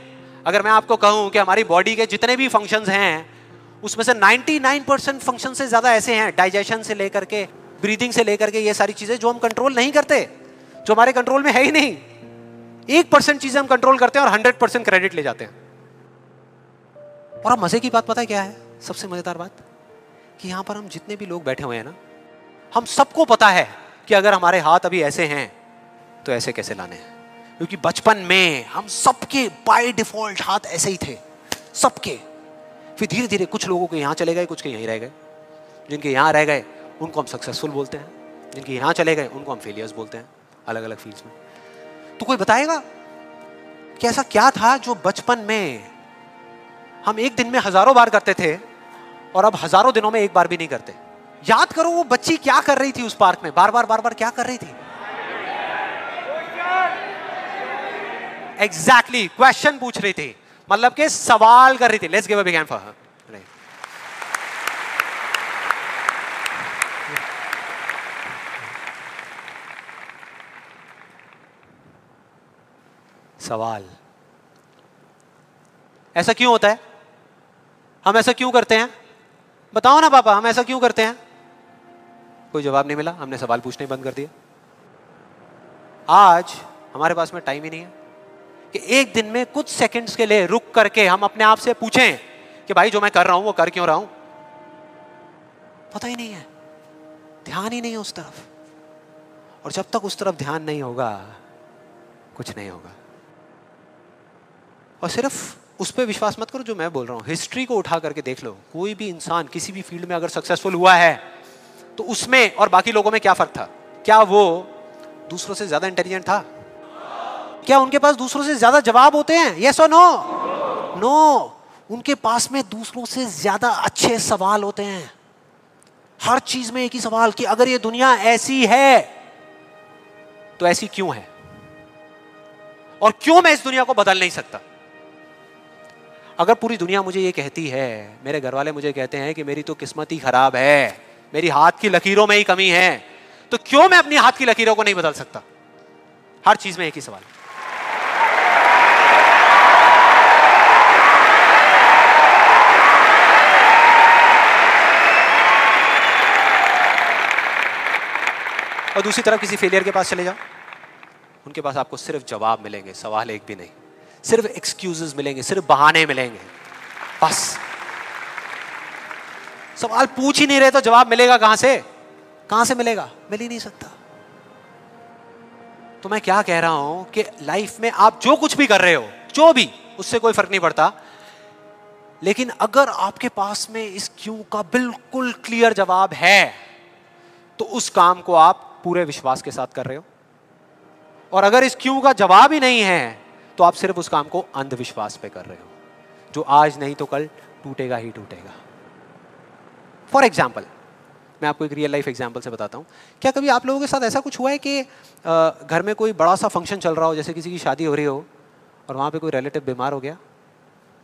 अगर मैं आपको कहूं कि हमारी बॉडी के जितने भी फंक्शंस हैं उसमें से 99% फंक्शन से ज्यादा ऐसे हैं, डाइजेशन से लेकर के, ब्रीदिंग से लेकर के, ये सारी चीजें जो हम कंट्रोल नहीं करते, जो हमारे कंट्रोल में है ही नहीं। 1% चीजें हम कंट्रोल करते हैं और 100% क्रेडिट ले जाते हैं। और अब मजे की बात पता है क्या है? सबसे मजेदार बात कि यहां पर हम जितने भी लोग बैठे हुए हैं ना, हम सबको पता है कि अगर हमारे हाथ अभी ऐसे हैं तो ऐसे कैसे लाने हैं, क्योंकि बचपन में हम सबके बाय डिफॉल्ट हाथ ऐसे ही थे, सबके। फिर धीरे धीरे कुछ लोगों के यहां चले गए, कुछ के यहीं रह गए। जिनके यहां रह गए उनको हम सक्सेसफुल बोलते हैं, जिनके यहां चले गए उनको हम फेलियर्स बोलते हैं, अलग अलग फील्ड्स में। तो कोई बताएगा कि ऐसा क्या था जो बचपन में हम एक दिन में हजारों बार करते थे और अब हजारों दिनों में एक बार भी नहीं करते? याद करो वो बच्ची क्या कर रही थी उस पार्क में, बार बार क्या कर रही थी? एग्जैक्टली क्वेश्चन पूछ रही थी, मतलब कि सवाल कर रही थी। Let's give a big hand for her. सवाल। ऐसा क्यों होता है? हम ऐसा क्यों करते हैं? बताओ ना पापा, हम ऐसा क्यों करते हैं? कोई जवाब नहीं मिला, हमने सवाल पूछने बंद कर दिया। आज हमारे पास में टाइम ही नहीं है कि एक दिन में कुछ सेकंड्स के लिए रुक करके हम अपने आप से पूछें कि भाई जो मैं कर रहा हूं वो कर क्यों रहा हूं? पता ही नहीं है, ध्यान ही नहीं है उस तरफ। और जब तक उस तरफ ध्यान नहीं होगा कुछ नहीं होगा। और सिर्फ उस पर विश्वास मत करो जो मैं बोल रहा हूं, हिस्ट्री को उठा करके देख लो। कोई भी इंसान किसी भी फील्ड में अगर सक्सेसफुल हुआ है तो उसमें और बाकी लोगों में क्या फर्क था? क्या वो दूसरों से ज्यादा इंटेलिजेंट था? क्या उनके पास दूसरों से ज्यादा जवाब होते हैं? यस और नो? नो। उनके पास में दूसरों से ज्यादा अच्छे सवाल होते हैं। हर चीज में एक ही सवाल कि अगर ये दुनिया ऐसी है तो ऐसी क्यों है, और क्यों मैं इस दुनिया को बदल नहीं सकता? अगर पूरी दुनिया मुझे ये कहती है, मेरे घर वाले मुझे कहते हैं कि मेरी तो किस्मत ही खराब है, मेरी हाथ की लकीरों में ही कमी है, तो क्यों मैं अपनी हाथ की लकीरों को नहीं बदल सकता? हर चीज में एक ही सवाल। और दूसरी तरफ किसी फेलियर के पास चले जाओ, उनके पास आपको सिर्फ जवाब मिलेंगे, सवाल एक भी नहीं। सिर्फ एक्सक्यूजेस मिलेंगे, सिर्फ बहाने मिलेंगे, बस। सवाल पूछ ही नहीं रहे तो जवाब मिलेगा कहां से? कहां से मिलेगा? मिल ही नहीं सकता। तो मैं क्या कह रहा हूं कि लाइफ में आप जो कुछ भी कर रहे हो, जो भी, उससे कोई फर्क नहीं पड़ता, लेकिन अगर आपके पास में इस क्यों का बिल्कुल क्लियर जवाब है तो उस काम को आप पूरे विश्वास के साथ कर रहे हो। और अगर इस क्यों का जवाब ही नहीं है तो आप सिर्फ उस काम को अंधविश्वास पे कर रहे हो, जो आज नहीं तो कल टूटेगा ही टूटेगा। फॉर एग्जाम्पल, मैं आपको एक रियल लाइफ एग्जाम्पल से बताता हूँ। क्या कभी आप लोगों के साथ ऐसा कुछ हुआ है कि घर में कोई बड़ा सा फंक्शन चल रहा हो, जैसे किसी की शादी हो रही हो और वहाँ पे कोई रिलेटिव बीमार हो गया?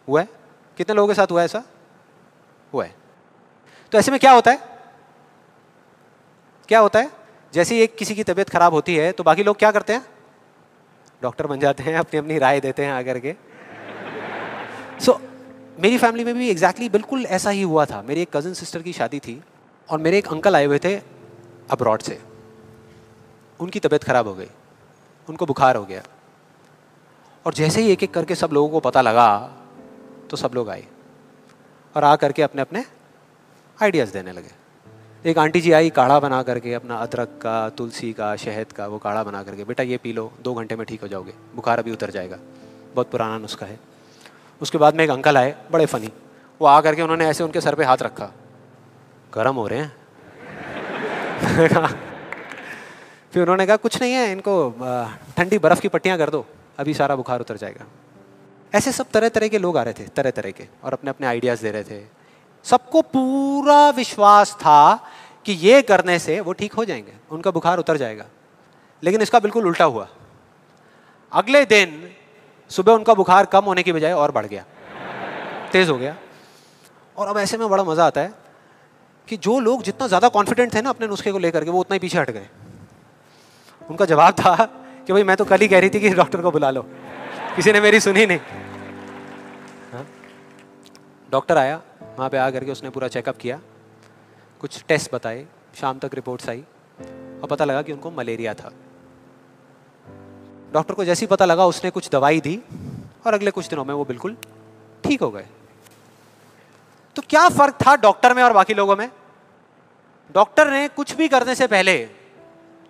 हुआ है? कितने लोगों के साथ हुआ है ऐसा? हुआ है। तो ऐसे में क्या होता है? क्या होता है? जैसे ही एक किसी की तबीयत खराब होती है तो बाकी लोग क्या करते हैं? डॉक्टर बन जाते हैं, अपनी अपनी राय देते हैं आकर के। मेरी फैमिली में भी एग्जैक्टली बिल्कुल ऐसा ही हुआ था। मेरी एक कज़न सिस्टर की शादी थी और मेरे एक अंकल आए हुए थे अब्रॉड से। उनकी तबीयत खराब हो गई, उनको बुखार हो गया, और जैसे ही एक एक करके सब लोगों को पता लगा तो सब लोग आए और आ करके अपने अपने आइडियाज़ देने लगे। एक आंटी जी आई, काढ़ा बना करके, अपना अदरक का, तुलसी का, शहद का वो काढ़ा बना करके, बेटा ये पी लो, 2 घंटे में ठीक हो जाओगे, बुखार अभी उतर जाएगा, बहुत पुराना नुस्खा है। उसके बाद में एक अंकल आए, बड़े फनी, वो आ करके उन्होंने ऐसे उनके सर पे हाथ रखा, गर्म हो रहे हैं। फिर उन्होंने कहा कुछ नहीं है, इनको ठंडी बर्फ़ की पट्टियाँ कर दो, अभी सारा बुखार उतर जाएगा। ऐसे सब तरह तरह के लोग आ रहे थे, तरह तरह के, और अपने अपने आइडियाज़ दे रहे थे। सबको पूरा विश्वास था कि ये करने से वो ठीक हो जाएंगे, उनका बुखार उतर जाएगा। लेकिन इसका बिल्कुल उल्टा हुआ। अगले दिन सुबह उनका बुखार कम होने की बजाय और बढ़ गया, तेज हो गया। और अब ऐसे में बड़ा मजा आता है कि जो लोग जितना ज्यादा कॉन्फिडेंट थे ना अपने नुस्खे को लेकर के, वो उतना ही पीछे हट गए। उनका जवाब था कि भाई मैं तो कल ही कह रही थी कि डॉक्टर को बुला लो, किसी ने मेरी सुनी नहीं। डॉक्टर आया, वहाँ पे आ करके उसने पूरा चेकअप किया, कुछ टेस्ट बताए, शाम तक रिपोर्ट्स आई और पता लगा कि उनको मलेरिया था। डॉक्टर को जैसे ही पता लगा उसने कुछ दवाई दी और अगले कुछ दिनों में वो बिल्कुल ठीक हो गए। तो क्या फर्क था डॉक्टर में और बाकी लोगों में? डॉक्टर ने कुछ भी करने से पहले,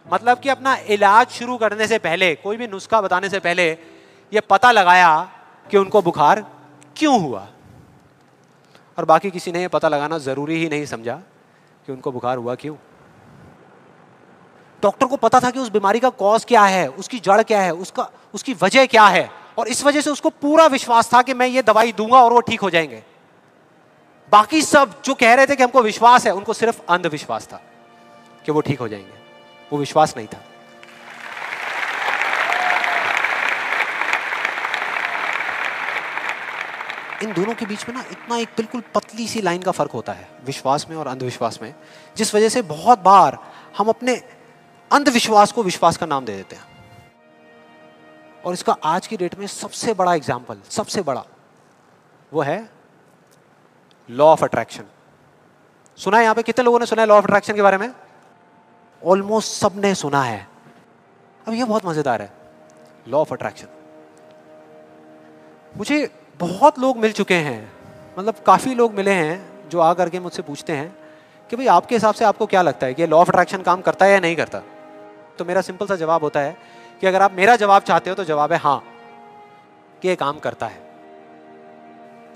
मतलब कि अपना इलाज शुरू करने से पहले, कोई भी नुस्खा बताने से पहले ये पता लगाया कि उनको बुखार क्यों हुआ, और बाकी किसी ने ये पता लगाना जरूरी ही नहीं समझा कि उनको बुखार हुआ क्यों। डॉक्टर को पता था कि उस बीमारी का कॉज क्या है, उसकी जड़ क्या है, उसकी वजह क्या है, और इस वजह से उसको पूरा विश्वास था कि मैं ये दवाई दूंगा और वो ठीक हो जाएंगे। बाकी सब जो कह रहे थे कि हमको विश्वास है, उनको सिर्फ अंधविश्वास था कि वो ठीक हो जाएंगे, वो विश्वास नहीं था। इन दोनों के बीच में ना इतना एक बिल्कुल पतली सी लाइन का फर्क होता है, विश्वास में और अंधविश्वास में, जिस वजह से बहुत बार हम अपने अंधविश्वास को विश्वास का नाम दे देते हैं। और इसका आज की डेट में सबसे बड़ा एग्जाम्पल, सबसे बड़ा, वो है लॉ ऑफ अट्रैक्शन। सुना है यहाँ पे? कितने लोगों ने सुना है लॉ ऑफ अट्रैक्शन के बारे में? ऑलमोस्ट सबने सुना है। अब ये बहुत मजेदार है, लॉ ऑफ अट्रैक्शन। मुझे बहुत लोग मिल चुके हैं, मतलब काफ़ी लोग मिले हैं जो आ करके मुझसे पूछते हैं कि भाई आपके हिसाब से आपको क्या लगता है कि लॉ ऑफ अट्रैक्शन काम करता है या नहीं करता। तो मेरा सिंपल सा जवाब होता है कि अगर आप मेरा जवाब चाहते हो तो जवाब है हाँ, कि ये काम करता है।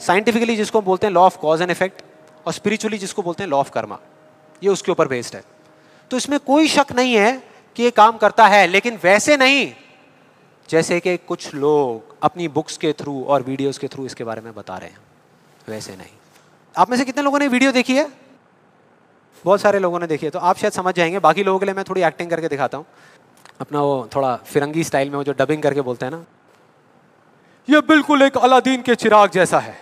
साइंटिफिकली जिसको बोलते हैं law of cause and effect, और स्पिरिचुअली जिसको बोलते हैं लॉ ऑफ कर्मा, ये उसके ऊपर बेस्ड है। तो इसमें कोई शक नहीं है कि ये काम करता है, लेकिन वैसे नहीं जैसे कि कुछ लोग अपनी बुक्स के थ्रू और वीडियोस के थ्रू इसके बारे में बता रहे हैं, वैसे नहीं। आप में से कितने लोगों ने वीडियो देखी है? बहुत सारे लोगों ने देखी है, तो आप शायद समझ जाएंगे। बाकी लोगों के लिए मैं थोड़ी एक्टिंग करके दिखाता हूँ, अपना वो थोड़ा फिरंगी स्टाइल में, वो जो डबिंग करके बोलते हैं ना, ये बिल्कुल एक अलादीन के चिराग जैसा है।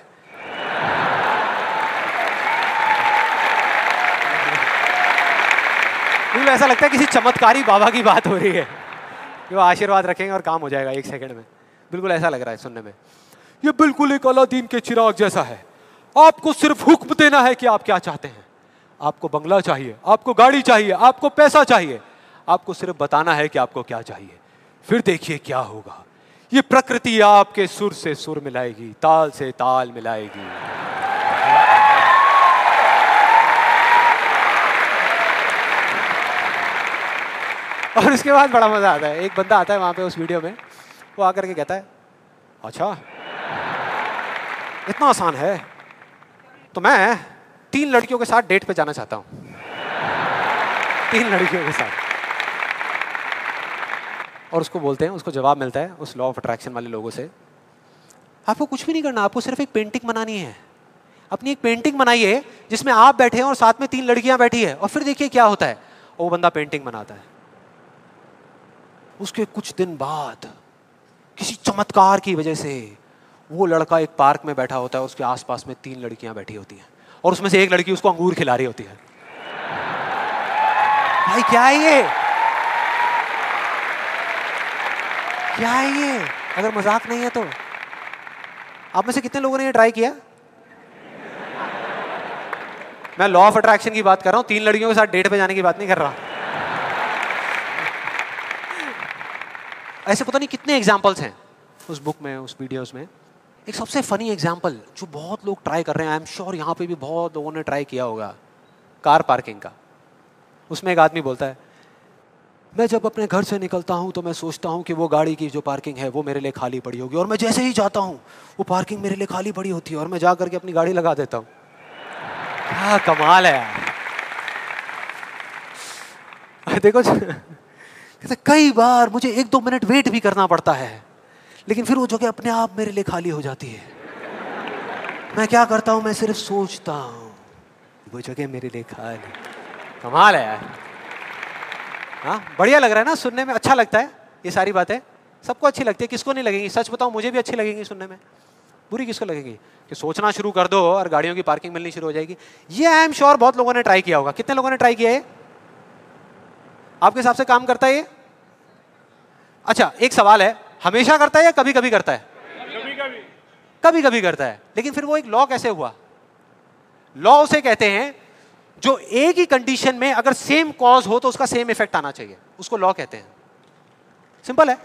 बिल्कुल ऐसा लगता है किसी चमत्कारी बाबा की बात हो रही है, कि वो आशीर्वाद रखेंगे और काम हो जाएगा 1 सेकंड में। बिल्कुल ऐसा लग रहा है सुनने में। ये बिल्कुल एक अलादीन के चिराग जैसा है, आपको सिर्फ हुक्म देना है कि आप क्या चाहते हैं। आपको बंगला चाहिए, आपको गाड़ी चाहिए, आपको पैसा चाहिए, आपको सिर्फ बताना है कि आपको क्या चाहिए, फिर देखिए क्या होगा। ये प्रकृति आपके सुर से सुर मिलाएगी, ताल से ताल मिलाएगी। और उसके बाद बड़ा मजा आता है। एक बंदा आता है वहां पे उस वीडियो में, वो आकर के कहता है अच्छा इतना आसान है, तो मैं 3 लड़कियों के साथ डेट पे जाना चाहता हूं। 3 लड़कियों के साथ। और उसको बोलते हैं, उसको जवाब मिलता है उस लॉ ऑफ अट्रैक्शन वाले लोगों से, आपको कुछ भी नहीं करना, आपको सिर्फ एक पेंटिंग बनानी है। अपनी एक पेंटिंग बनाइए जिसमें आप बैठे हैं और साथ में 3 लड़कियां बैठी है, और फिर देखिए क्या होता है। वो बंदा पेंटिंग बनाता है। उसके कुछ दिन बाद किसी चमत्कार की वजह से वो लड़का एक पार्क में बैठा होता है, उसके आसपास में 3 लड़कियां बैठी होती हैं, और उसमें से एक लड़की उसको अंगूर खिला रही होती है। भाई क्या है ये? क्या है ये? अगर मजाक नहीं है तो आप में से कितने लोगों ने ये ट्राई किया? मैं लॉ ऑफ अट्रैक्शन की बात कर रहा हूं, 3 लड़कियों के साथ डेट पे जाने की बात नहीं कर रहा। ऐसे पता नहीं कितने एग्जाम्पल्स हैं उस बुक में, उस वीडियोस में। एक सबसे फनी एग्जाम्पल जो बहुत लोग ट्राई कर रहे हैं, आई एम श्योर यहाँ पे भी बहुत लोगों ने ट्राई किया होगा, कार पार्किंग का। उसमें एक आदमी बोलता है, मैं जब अपने घर से निकलता हूँ तो मैं सोचता हूँ कि वो गाड़ी की जो पार्किंग है वो मेरे लिए खाली पड़ी होगी, और मैं जैसे ही जाता हूँ वो पार्किंग मेरे लिए खाली पड़ी होती है, और मैं जा करके अपनी गाड़ी लगा देता हूँ। क्या कमाल है यार। देखो कई बार मुझे 1-2 मिनट वेट भी करना पड़ता है, लेकिन फिर वो जगह अपने आप मेरे लिए खाली हो जाती है। मैं क्या करता हूँ, मैं सिर्फ सोचता हूँ वो जगह मेरे लिए खाली। कमाल है यार। हाँ, बढ़िया लग रहा है ना सुनने में, अच्छा लगता है। ये सारी बातें सबको अच्छी लगती है, किसको नहीं लगेंगी? सच बताऊं, मुझे भी अच्छी लगेंगी सुनने में। बुरी किसको लगेगी? कि सोचना शुरू कर दो और गाड़ियों की पार्किंग मिलनी शुरू हो जाएगी। ये आई एम श्योर बहुत लोगों ने ट्राई किया होगा। कितने लोगों ने ट्राई किया है? आपके हिसाब से काम करता है ये? अच्छा, एक सवाल है, हमेशा करता है या कभी कभी करता है? कभी कभी करता है। लेकिन फिर वो एक लॉ कैसे हुआ? लॉ उसे कहते हैं जो एक ही कंडीशन में अगर सेम कॉज हो तो उसका सेम इफेक्ट आना चाहिए, उसको लॉ कहते हैं। सिंपल है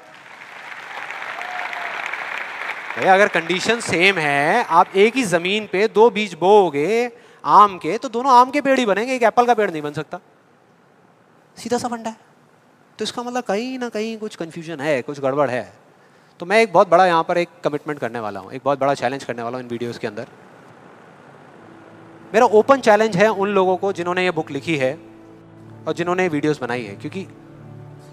भैया। अगर कंडीशन सेम है, आप एक ही जमीन पे 2 बीज बोओगे आम के, तो दोनों आम के पेड़ ही बनेंगे, एक एप्पल का पेड़ नहीं बन सकता। सीधा सा फंडा है। तो इसका मतलब कहीं ना कहीं कुछ कंफ्यूजन है, कुछ गड़बड़ है। तो मैं एक बहुत बड़ा यहाँ पर एक कमिटमेंट करने वाला हूँ, एक बहुत बड़ा चैलेंज करने वाला हूँ इन वीडियोस के अंदर। मेरा ओपन चैलेंज है उन लोगों को जिन्होंने ये बुक लिखी है और जिन्होंने वीडियोस बनाई है, क्योंकि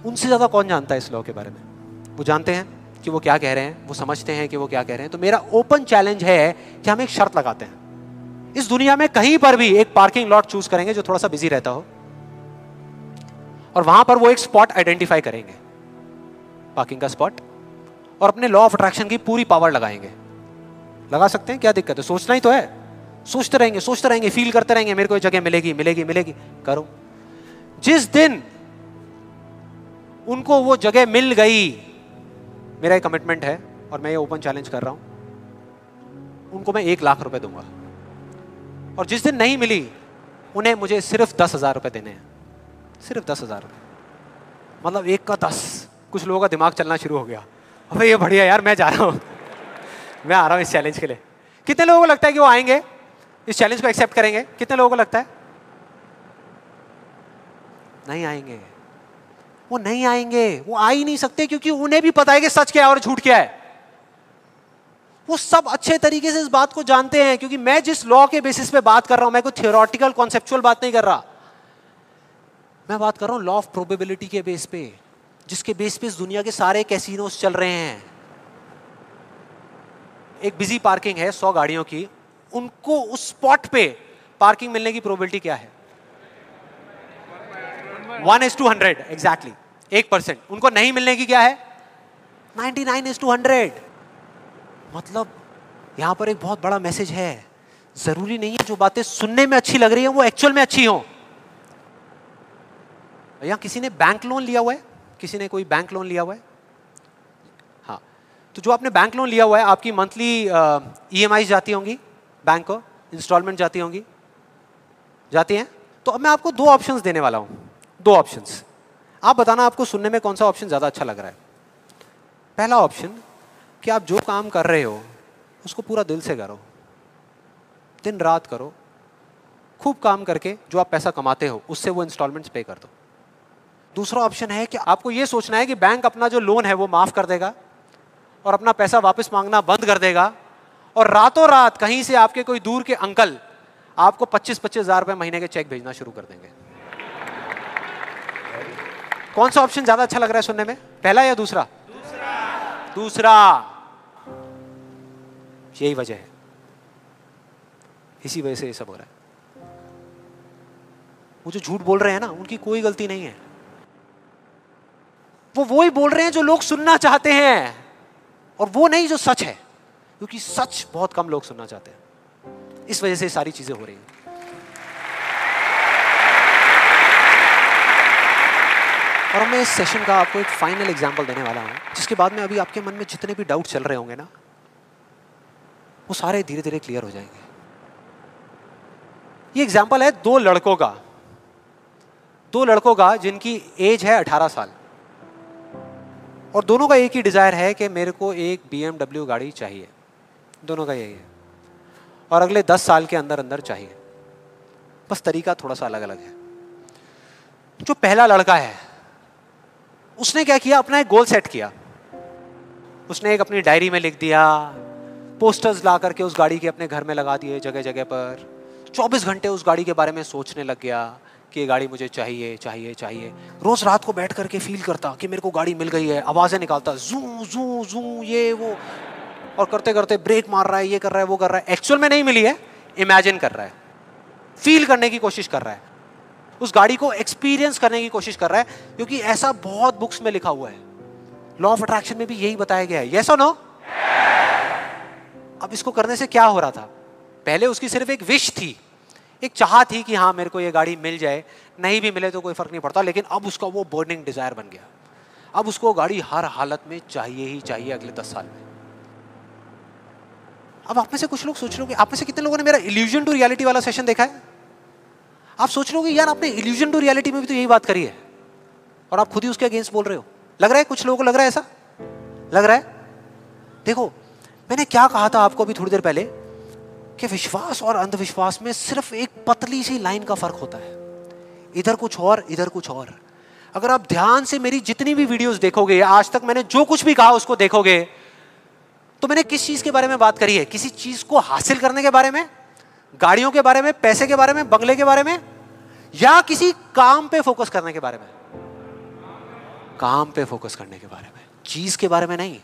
उनसे ज़्यादा कौन जानता है इस लॉ के बारे में। वो जानते हैं कि वो क्या कह रहे हैं, वो समझते हैं कि वो क्या कह रहे हैं। तो मेरा ओपन चैलेंज है कि हम एक शर्त लगाते हैं, इस दुनिया में कहीं पर भी एक पार्किंग लॉट चूज करेंगे जो थोड़ा सा बिजी रहता हो, और वहां पर वो एक स्पॉट आइडेंटिफाई करेंगे, पार्किंग का स्पॉट, और अपने लॉ ऑफ अट्रैक्शन की पूरी पावर लगाएंगे। लगा सकते हैं, क्या दिक्कत है? सोचना ही तो है। सोचते रहेंगे, फील करते रहेंगे, मेरे को ये जगह मिलेगी मिलेगी मिलेगी। करो। जिस दिन उनको वो जगह मिल गई, मेरा एक कमिटमेंट है और मैं ये ओपन चैलेंज कर रहा हूं, उनको मैं 1 लाख रुपए दूंगा। और जिस दिन नहीं मिली, उन्हें मुझे सिर्फ 10,000 रुपए देने हैं। सिर्फ 10,000 रुपए, मतलब 1 का 10। कुछ लोगों का दिमाग चलना शुरू हो गया, अबे ये बढ़िया यार, मैं जा रहा हूं। मैं आ रहा हूं इस चैलेंज के लिए। कितने लोगों को लगता है कि वो आएंगे, इस चैलेंज को एक्सेप्ट करेंगे? कितने लोगों को लगता है नहीं आएंगे? वो नहीं आएंगे, वो आ ही नहीं सकते, क्योंकि उन्हें भी पता है कि सच क्या है और झूठ क्या है। वो सब अच्छे तरीके से इस बात को जानते हैं, क्योंकि मैं जिस लॉ के बेसिस पे बात कर रहा हूं, मैं कोई थियोरेटिकल कॉन्सेप्चुअल बात नहीं कर रहा, मैं बात कर रहा हूं लॉ ऑफ प्रोबेबिलिटी के बेस पे, जिसके बेस पे इस दुनिया के सारे कैसीनोस चल रहे हैं। एक बिजी पार्किंग है 100 गाड़ियों की, उनको उस स्पॉट पे पार्किंग मिलने की प्रोबेबिलिटी क्या है? 1:100 एग्जैक्टली, 1%। उनको नहीं मिलने की क्या है? 99:100। मतलब यहां पर एक बहुत बड़ा मैसेज है, जरूरी नहीं है जो बातें सुनने में अच्छी लग रही हैं वो एक्चुअल में अच्छी हो। यहां किसी ने बैंक लोन लिया हुआ है? किसी ने कोई बैंक लोन लिया हुआ है? हाँ, तो जो आपने बैंक लोन लिया हुआ है, आपकी मंथली EMI जाती होंगी बैंक को, इंस्टॉलमेंट जाती होंगी, जाती हैं? तो अब मैं आपको 2 ऑप्शंस देने वाला हूं, 2 ऑप्शंस। आप बताना आपको सुनने में कौन सा ऑप्शन ज्यादा अच्छा लग रहा है। पहला ऑप्शन कि आप जो काम कर रहे हो उसको पूरा दिल से करो, दिन रात करो, खूब काम करके जो आप पैसा कमाते हो उससे वो इंस्टॉलमेंट्स पे कर दो। दूसरा ऑप्शन है कि आपको ये सोचना है कि बैंक अपना जो लोन है वो माफ कर देगा और अपना पैसा वापस मांगना बंद कर देगा, और रातों रात कहीं से आपके कोई दूर के अंकल आपको 25-25 हजार रुपए महीने के चेक भेजना शुरू कर देंगे। कौन सा ऑप्शन ज्यादा अच्छा लग रहा है सुनने में, पहला या दूसरा? दूसरा। यही वजह है, इसी वजह से ये सब हो रहा है। वो जो झूठ बोल रहे हैं ना, उनकी कोई गलती नहीं है, वो वही बोल रहे हैं जो लोग सुनना चाहते हैं, और वो नहीं जो सच है, क्योंकि सच बहुत कम लोग सुनना चाहते हैं। इस वजह से सारी चीजें हो रही हैं। और मैं इस सेशन का आपको एक फाइनल एग्जांपल देने वाला हूं, जिसके बाद में अभी आपके मन में जितने भी डाउट चल रहे होंगे ना, वो सारे धीरे धीरे क्लियर हो जाएंगे। ये एग्जांपल है 2 लड़कों का, 2 लड़कों का जिनकी एज है 18 साल, और दोनों का एक ही डिजायर है कि मेरे को एक BMW गाड़ी चाहिए। दोनों का यही है, और अगले 10 साल के अंदर अंदर चाहिए, बस तरीका थोड़ा सा अलग अलग है। जो पहला लड़का है उसने क्या किया, अपना एक गोल सेट किया। उसने एक अपनी डायरी में लिख दिया, पोस्टर्स ला करके उस गाड़ी के अपने घर में लगा दिए जगह जगह पर। 24 घंटे उस गाड़ी के बारे में सोचने लग गया कि ये गाड़ी मुझे चाहिए चाहिए चाहिए। रोज रात को बैठ करके फील करता कि मेरे को गाड़ी मिल गई है, आवाजें निकालता, जू जू जू ये वो, और करते करते ब्रेक मार रहा है, ये कर रहा है, वो कर रहा है। एक्चुअल में नहीं मिली है, इमेजिन कर रहा है, फील करने की कोशिश कर रहा है, उस गाड़ी को एक्सपीरियंस करने की कोशिश कर रहा है, क्योंकि ऐसा बहुत बुक्स में लिखा हुआ है। लॉ ऑफ अट्रैक्शन में भी यही बताया गया है। यस और नो? अब इसको करने से क्या हो रहा था? पहले उसकी सिर्फ एक विश थी, एक चाह थी कि हाँ मेरे को ये गाड़ी मिल जाए, नहीं भी मिले तो कोई फर्क नहीं पड़ता, लेकिन अब उसका वो बर्निंग डिजायर बन गया। अब उसको गाड़ी हर हालत में चाहिए ही चाहिए अगले 10 साल में। अब आप में से कुछ लोग सोच रहे हो, आप में से कितने लोगों ने मेरा इल्यूजन टू रियलिटी वाला सेशन देखा है? आप सोच रहे हो यार आपने इल्यूजन टू रियलिटी में भी तो यही बात करी है, और आप खुद ही उसके अगेंस्ट बोल रहे हो। लग रहा है कुछ लोगों को, लग रहा है ऐसा लग रहा है। देखो मैंने क्या कहा था आपको अभी थोड़ी देर पहले, कि विश्वास और अंधविश्वास में सिर्फ एक पतली सी लाइन का फर्क होता है, इधर कुछ और इधर कुछ और। अगर आप ध्यान से मेरी जितनी भी वीडियोस देखोगे, आज तक मैंने जो कुछ भी कहा उसको देखोगे, तो मैंने किस चीज के बारे में बात करी है? किसी चीज को हासिल करने के बारे में, गाड़ियों के बारे में, पैसे के बारे में, बंगले के बारे में, या किसी काम पे फोकस करने के बारे में? काम पे फोकस करने के बारे में, चीज के बारे में नहीं।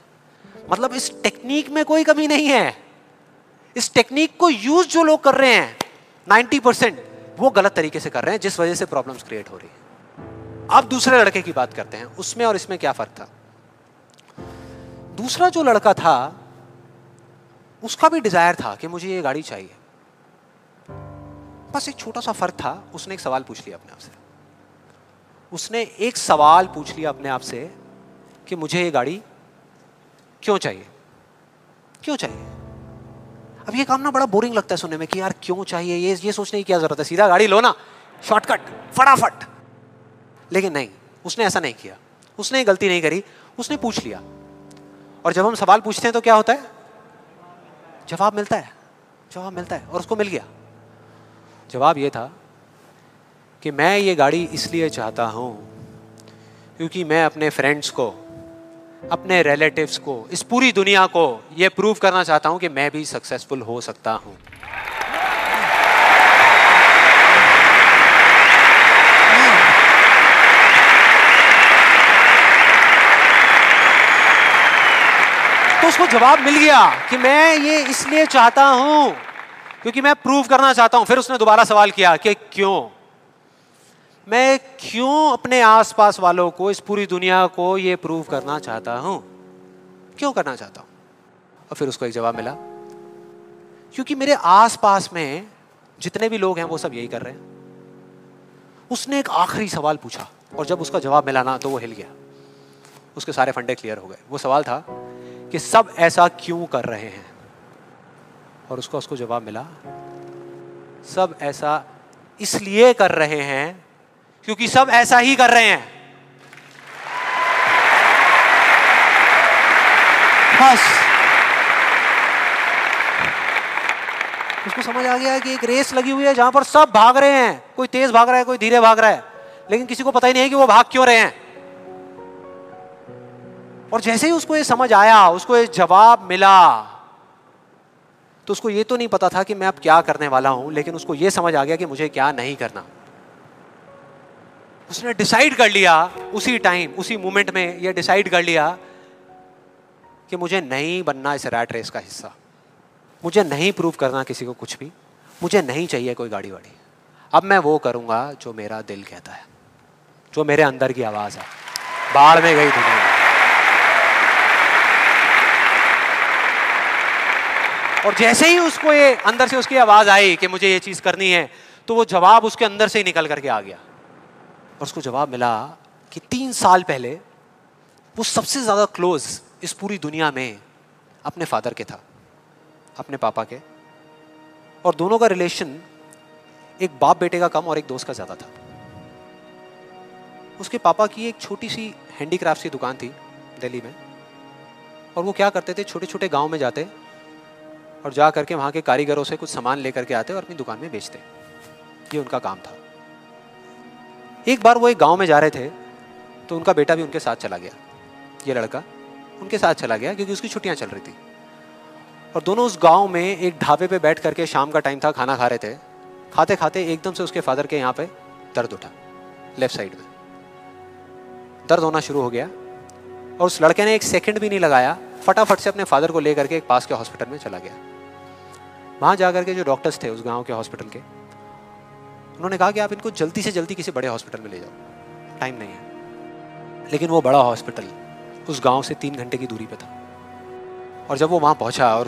मतलब इस टेक्निक में कोई कमी नहीं है। इस टेक्निक को यूज जो लोग कर रहे हैं 90% वो गलत तरीके से कर रहे हैं, जिस वजह से प्रॉब्लम्स क्रिएट हो रही है। अब दूसरे लड़के की बात करते हैं, उसमें और इसमें क्या फर्क था। दूसरा जो लड़का था उसका भी डिजायर था कि मुझे ये गाड़ी चाहिए, बस एक छोटा सा फर्क था। उसने एक सवाल पूछ लिया अपने आप से, उसने एक सवाल पूछ लिया अपने आप से कि मुझे ये गाड़ी क्यों चाहिए, क्यों चाहिए। अब ये काम ना बड़ा बोरिंग लगता है सुनने में कि यार क्यों चाहिए, ये सोचने की क्या जरूरत है, सीधा गाड़ी लो ना, शॉर्टकट फटाफट। लेकिन नहीं, उसने ऐसा नहीं किया, उसने गलती नहीं करी, उसने पूछ लिया। और जब हम सवाल पूछते हैं तो क्या होता है, जवाब मिलता है, जवाब मिलता है, और उसको मिल गया। जवाब ये था कि मैं ये गाड़ी इसलिए चाहता हूँ क्योंकि मैं अपने फ्रेंड्स को, अपने रिलेटिव्स को, इस पूरी दुनिया को ये प्रूव करना चाहता हूँ कि मैं भी सक्सेसफुल हो सकता हूँ। तो उसको जवाब मिल गया कि मैं ये इसलिए चाहता हूं क्योंकि मैं प्रूव करना चाहता हूं। फिर उसने दोबारा सवाल किया कि क्यों, मैं क्यों अपने आसपास वालों को, इस पूरी दुनिया को ये प्रूव करना चाहता हूं, क्यों करना चाहता हूं? और फिर उसको एक जवाब मिला, क्योंकि मेरे आसपास में जितने भी लोग हैं वो सब यही कर रहे हैं। उसने एक आखिरी सवाल पूछा और जब उसका जवाब मिला ना तो वो हिल गया, उसके सारे फंडे क्लियर हो गए। वो सवाल था कि सब ऐसा क्यों कर रहे हैं, और उसको जवाब मिला, सब ऐसा इसलिए कर रहे हैं क्योंकि सब ऐसा ही कर रहे हैं। बस उसको समझ आ गया कि एक रेस लगी हुई है जहां पर सब भाग रहे हैं, कोई तेज भाग रहा है, कोई धीरे भाग रहा है, लेकिन किसी को पता ही नहीं है कि वो भाग क्यों रहे हैं। और जैसे ही उसको ये समझ आया, उसको ये जवाब मिला, तो उसको ये तो नहीं पता था कि मैं अब क्या करने वाला हूं, लेकिन उसको ये समझ आ गया कि मुझे क्या नहीं करना। उसने डिसाइड कर लिया उसी टाइम, उसी मोमेंट में ये डिसाइड कर लिया कि मुझे नहीं बनना इस रैट रेस का हिस्सा, मुझे नहीं प्रूव करना किसी को कुछ भी, मुझे नहीं चाहिए कोई गाड़ी वाड़ी। अब मैं वो करूंगा जो मेरा दिल कहता है, जो मेरे अंदर की आवाज है। बाढ़ में गई दुनिया। और जैसे ही उसको ये अंदर से उसकी आवाज आई कि मुझे ये चीज करनी है, तो वो जवाब उसके अंदर से ही निकल करके आ गया। और उसको जवाब मिला कि 3 साल पहले वो सबसे ज्यादा क्लोज इस पूरी दुनिया में अपने फादर के था, अपने पापा के, और दोनों का रिलेशन एक बाप बेटे का कम और एक दोस्त का ज्यादा था। उसके पापा की एक छोटी सी हैंडीक्राफ्ट की दुकान थी दिल्ली में, और वो क्या करते थे, छोटे छोटे गांव में जाते और जा करके वहाँ के कारीगरों से कुछ सामान लेकर के आते और अपनी दुकान में बेचते। ये उनका काम था। एक बार वो एक गांव में जा रहे थे तो उनका बेटा भी उनके साथ चला गया। ये लड़का उनके साथ चला गया क्योंकि उसकी छुट्टियां चल रही थी, और दोनों उस गांव में एक ढाबे पे बैठ करके, शाम का टाइम था, खाना खा रहे थे। खाते खाते एकदम से उसके फादर के यहाँ पे दर्द उठा, लेफ्ट साइड में दर्द होना शुरू हो गया, और उस लड़के ने एक सेकंड भी नहीं लगाया, फटाफट से अपने फादर को लेकर के एक पास के हॉस्पिटल में चला गया। वहां जाकर के जो डॉक्टर्स थे उस गांव के हॉस्पिटल के, उन्होंने कहा कि आप इनको जल्दी से जल्दी किसी बड़े हॉस्पिटल में ले जाओ, टाइम नहीं है। लेकिन वो बड़ा हॉस्पिटल उस गांव से 3 घंटे की दूरी पे था, और जब वो वहां पहुंचा और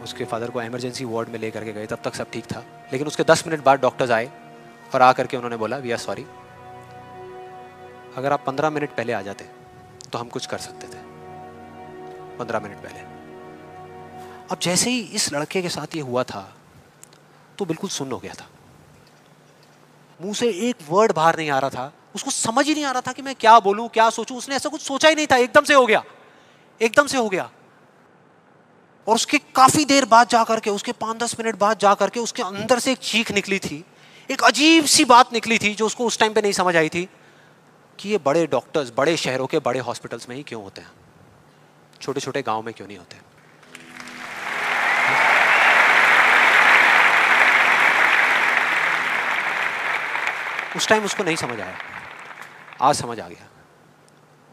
उसके फादर को इमरजेंसी वार्ड में लेकर के गए, तब तक सब ठीक था। लेकिन उसके 10 मिनट बाद डॉक्टर्स आए और आकर के उन्होंने बोला, वी आर सॉरी, अगर आप 15 मिनट पहले आ जाते तो हम कुछ कर सकते थे। 15 मिनट पहले। अब जैसे ही इस लड़के के साथ ये हुआ था तो बिल्कुल सुन्न हो गया था, मुंह से एक वर्ड बाहर नहीं आ रहा था, उसको समझ ही नहीं आ रहा था कि मैं क्या बोलूं, क्या सोचूं। उसने ऐसा कुछ सोचा ही नहीं था, एकदम से हो गया, एकदम से हो गया। और उसके काफी देर बाद जाकर के, उसके 5-10 मिनट बाद जाकर के उसके अंदर से एक चीख निकली थी, एक अजीब सी बात निकली थी जो उसको उस टाइम पे नहीं समझ आई थी कि ये बड़े डॉक्टर्स बड़े शहरों के बड़े हॉस्पिटल्स में ही क्यों होते हैं, छोटे छोटे गांव में क्यों नहीं होते। उस टाइम उसको नहीं समझ आया, आज समझ आ गया।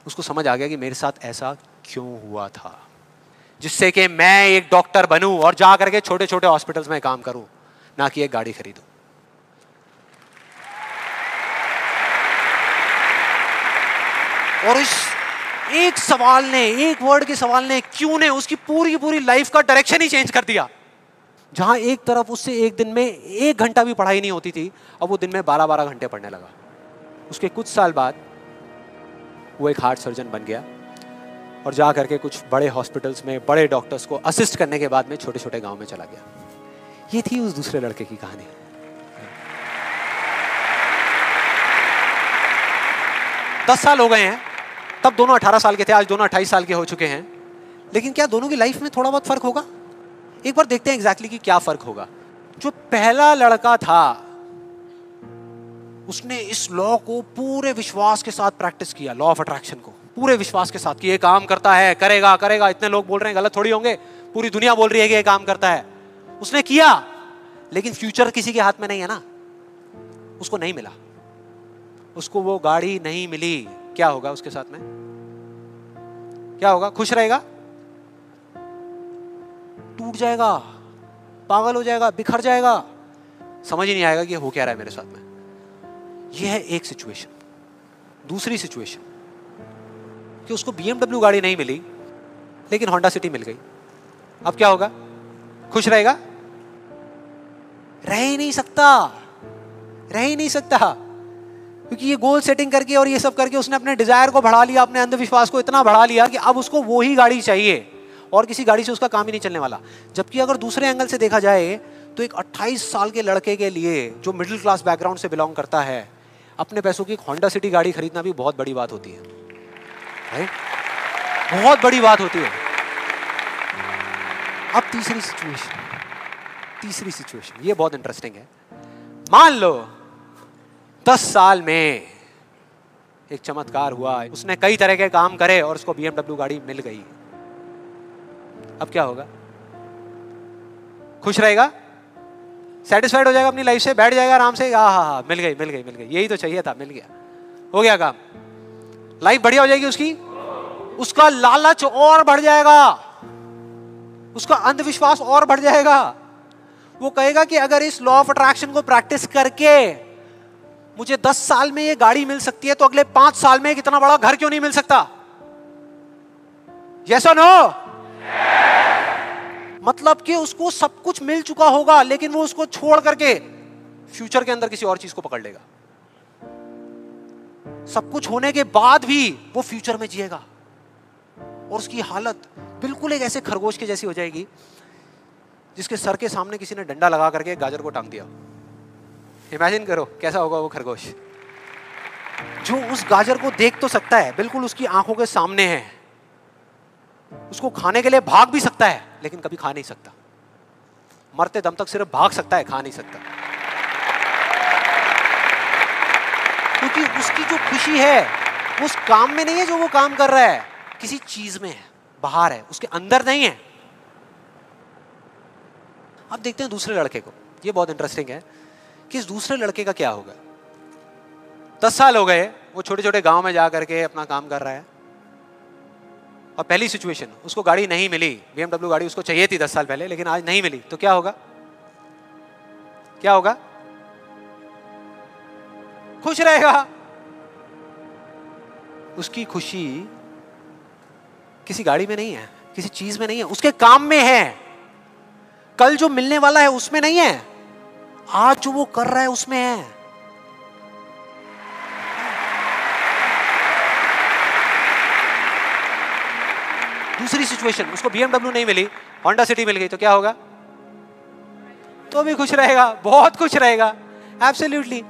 उसको समझ आ गया कि मेरे साथ ऐसा क्यों हुआ था, जिससे कि मैं एक डॉक्टर बनूं और जा करके छोटे छोटे हॉस्पिटल्स में काम करूं, ना कि एक गाड़ी खरीदूं। और इस एक सवाल ने, एक वर्ड के सवाल ने, क्यों ने, उसकी पूरी पूरी लाइफ का डायरेक्शन ही चेंज कर दिया। जहां एक तरफ उससे एक दिन में 1 घंटा भी पढ़ाई नहीं होती थी, अब वो दिन में 12-12 घंटे पढ़ने लगा। उसके कुछ साल बाद वो एक हार्ट सर्जन बन गया और जा करके कुछ बड़े हॉस्पिटल्स में बड़े डॉक्टर्स को असिस्ट करने के बाद में छोटे छोटे गांव में चला गया। ये थी उस दूसरे लड़के की कहानी। 10 साल हो गए हैं, तब दोनों 18 साल के थे, आज दोनों 28 साल के हो चुके हैं। लेकिन क्या दोनों की लाइफ में थोड़ा बहुत फर्क होगा? एक बार देखते हैं एग्जैक्टली कि क्या फर्क होगा। जो पहला लड़का था उसने इस लॉ को पूरे विश्वास के साथ प्रैक्टिस किया, लॉ ऑफ अट्रैक्शन को पूरे विश्वास के साथ कि ये काम करता है, करेगा करेगा, इतने लोग बोल रहे हैं गलत थोड़ी होंगे, पूरी दुनिया बोल रही है कि ये काम करता है। उसने किया, लेकिन फ्यूचर किसी के हाथ में नहीं है ना, उसको नहीं मिला, उसको वो गाड़ी नहीं मिली। क्या होगा उसके साथ में? क्या होगा? खुश रहेगा? टूट जाएगा, पागल हो जाएगा, बिखर जाएगा, समझ ही नहीं आएगा कि हो क्या रहा है मेरे साथ में। यह है एक सिचुएशन। दूसरी सिचुएशन कि उसको BMW गाड़ी नहीं मिली लेकिन होंडा सिटी मिल गई। अब क्या होगा? खुश रहेगा? रह ही नहीं सकता, रह ही नहीं सकता, क्योंकि ये गोल सेटिंग करके और ये सब करके उसने अपने डिजायर को बढ़ा लिया, अपने अंधविश्वास को इतना बढ़ा लिया कि अब उसको वो ही गाड़ी चाहिए और किसी गाड़ी से उसका काम ही नहीं चलने वाला। जबकि अगर दूसरे एंगल से देखा जाए तो एक 28 साल के लड़के के लिए जो मिडिल क्लास बैकग्राउंड से बिलोंग करता है, अपने पैसों की एक होंडा सिटी गाड़ी खरीदना भी बहुत बड़ी बात होती है, राइट? बहुत बड़ी बात होती है। अब तीसरी सिचुएशन ये बहुत इंटरेस्टिंग है। मान लो 10 साल में एक चमत्कार हुआ, उसने कई तरह के काम करे और उसको BMW गाड़ी मिल गई। अब क्या होगा? खुश रहेगा? सेटिस्फाइड हो जाएगा अपनी लाइफ से, बैठ जाएगा आराम से, हाँ, मिल गई, यही तो चाहिए था, मिल गया, हो गया काम, लाइफ बढ़िया हो जाएगी उसकी। उसका लालच और बढ़ जाएगा, उसका अंधविश्वास और बढ़ जाएगा। वो कहेगा कि अगर इस लॉ ऑफ अट्रैक्शन को प्रैक्टिस करके मुझे 10 साल में ये गाड़ी मिल सकती है तो अगले 5 साल में एक इतना बड़ा घर क्यों नहीं मिल सकता? यस और नो? मतलब कि उसको सब कुछ मिल चुका होगा लेकिन वो उसको छोड़ करके फ्यूचर के अंदर किसी और चीज को पकड़ लेगा। सब कुछ होने के बाद भी वो फ्यूचर में जिएगा और उसकी हालत बिल्कुल एक ऐसे खरगोश के जैसी हो जाएगी जिसके सर के सामने किसी ने डंडा लगा करके गाजर को टांग दिया। इमेजिन करो कैसा होगा वो खरगोश, जो उस गाजर को देख तो सकता है, बिल्कुल उसकी आंखों के सामने है, उसको खाने के लिए भाग भी सकता है लेकिन कभी खा नहीं सकता, मरते दम तक सिर्फ भाग सकता है, खा नहीं सकता। क्योंकि उसकी जो खुशी है वो उस काम में नहीं है जो वो काम कर रहा है, किसी चीज में है, बाहर है, उसके अंदर नहीं है। अब देखते हैं दूसरे लड़के को। ये बहुत इंटरेस्टिंग है कि इस दूसरे लड़के का क्या होगा। 10 साल हो गए, वो छोटे छोटे गांव में जा करके अपना काम कर रहा है और पहली सिचुएशन, उसको गाड़ी नहीं मिली, BMW गाड़ी उसको चाहिए थी 10 साल पहले लेकिन आज नहीं मिली, तो क्या होगा? क्या होगा? खुश रहेगा। उसकी खुशी किसी गाड़ी में नहीं है, किसी चीज में नहीं है, उसके काम में है। कल जो मिलने वाला है उसमें नहीं है, आज जो वो कर रहा है उसमें है। दूसरी सिचुएशन, उसको BMW नहीं मिली, होंडा सिटी मिल गई, तो क्या होगा? तो भी खुश रहेगा, बहुत खुश रहेगा, एब्सोल्युटली।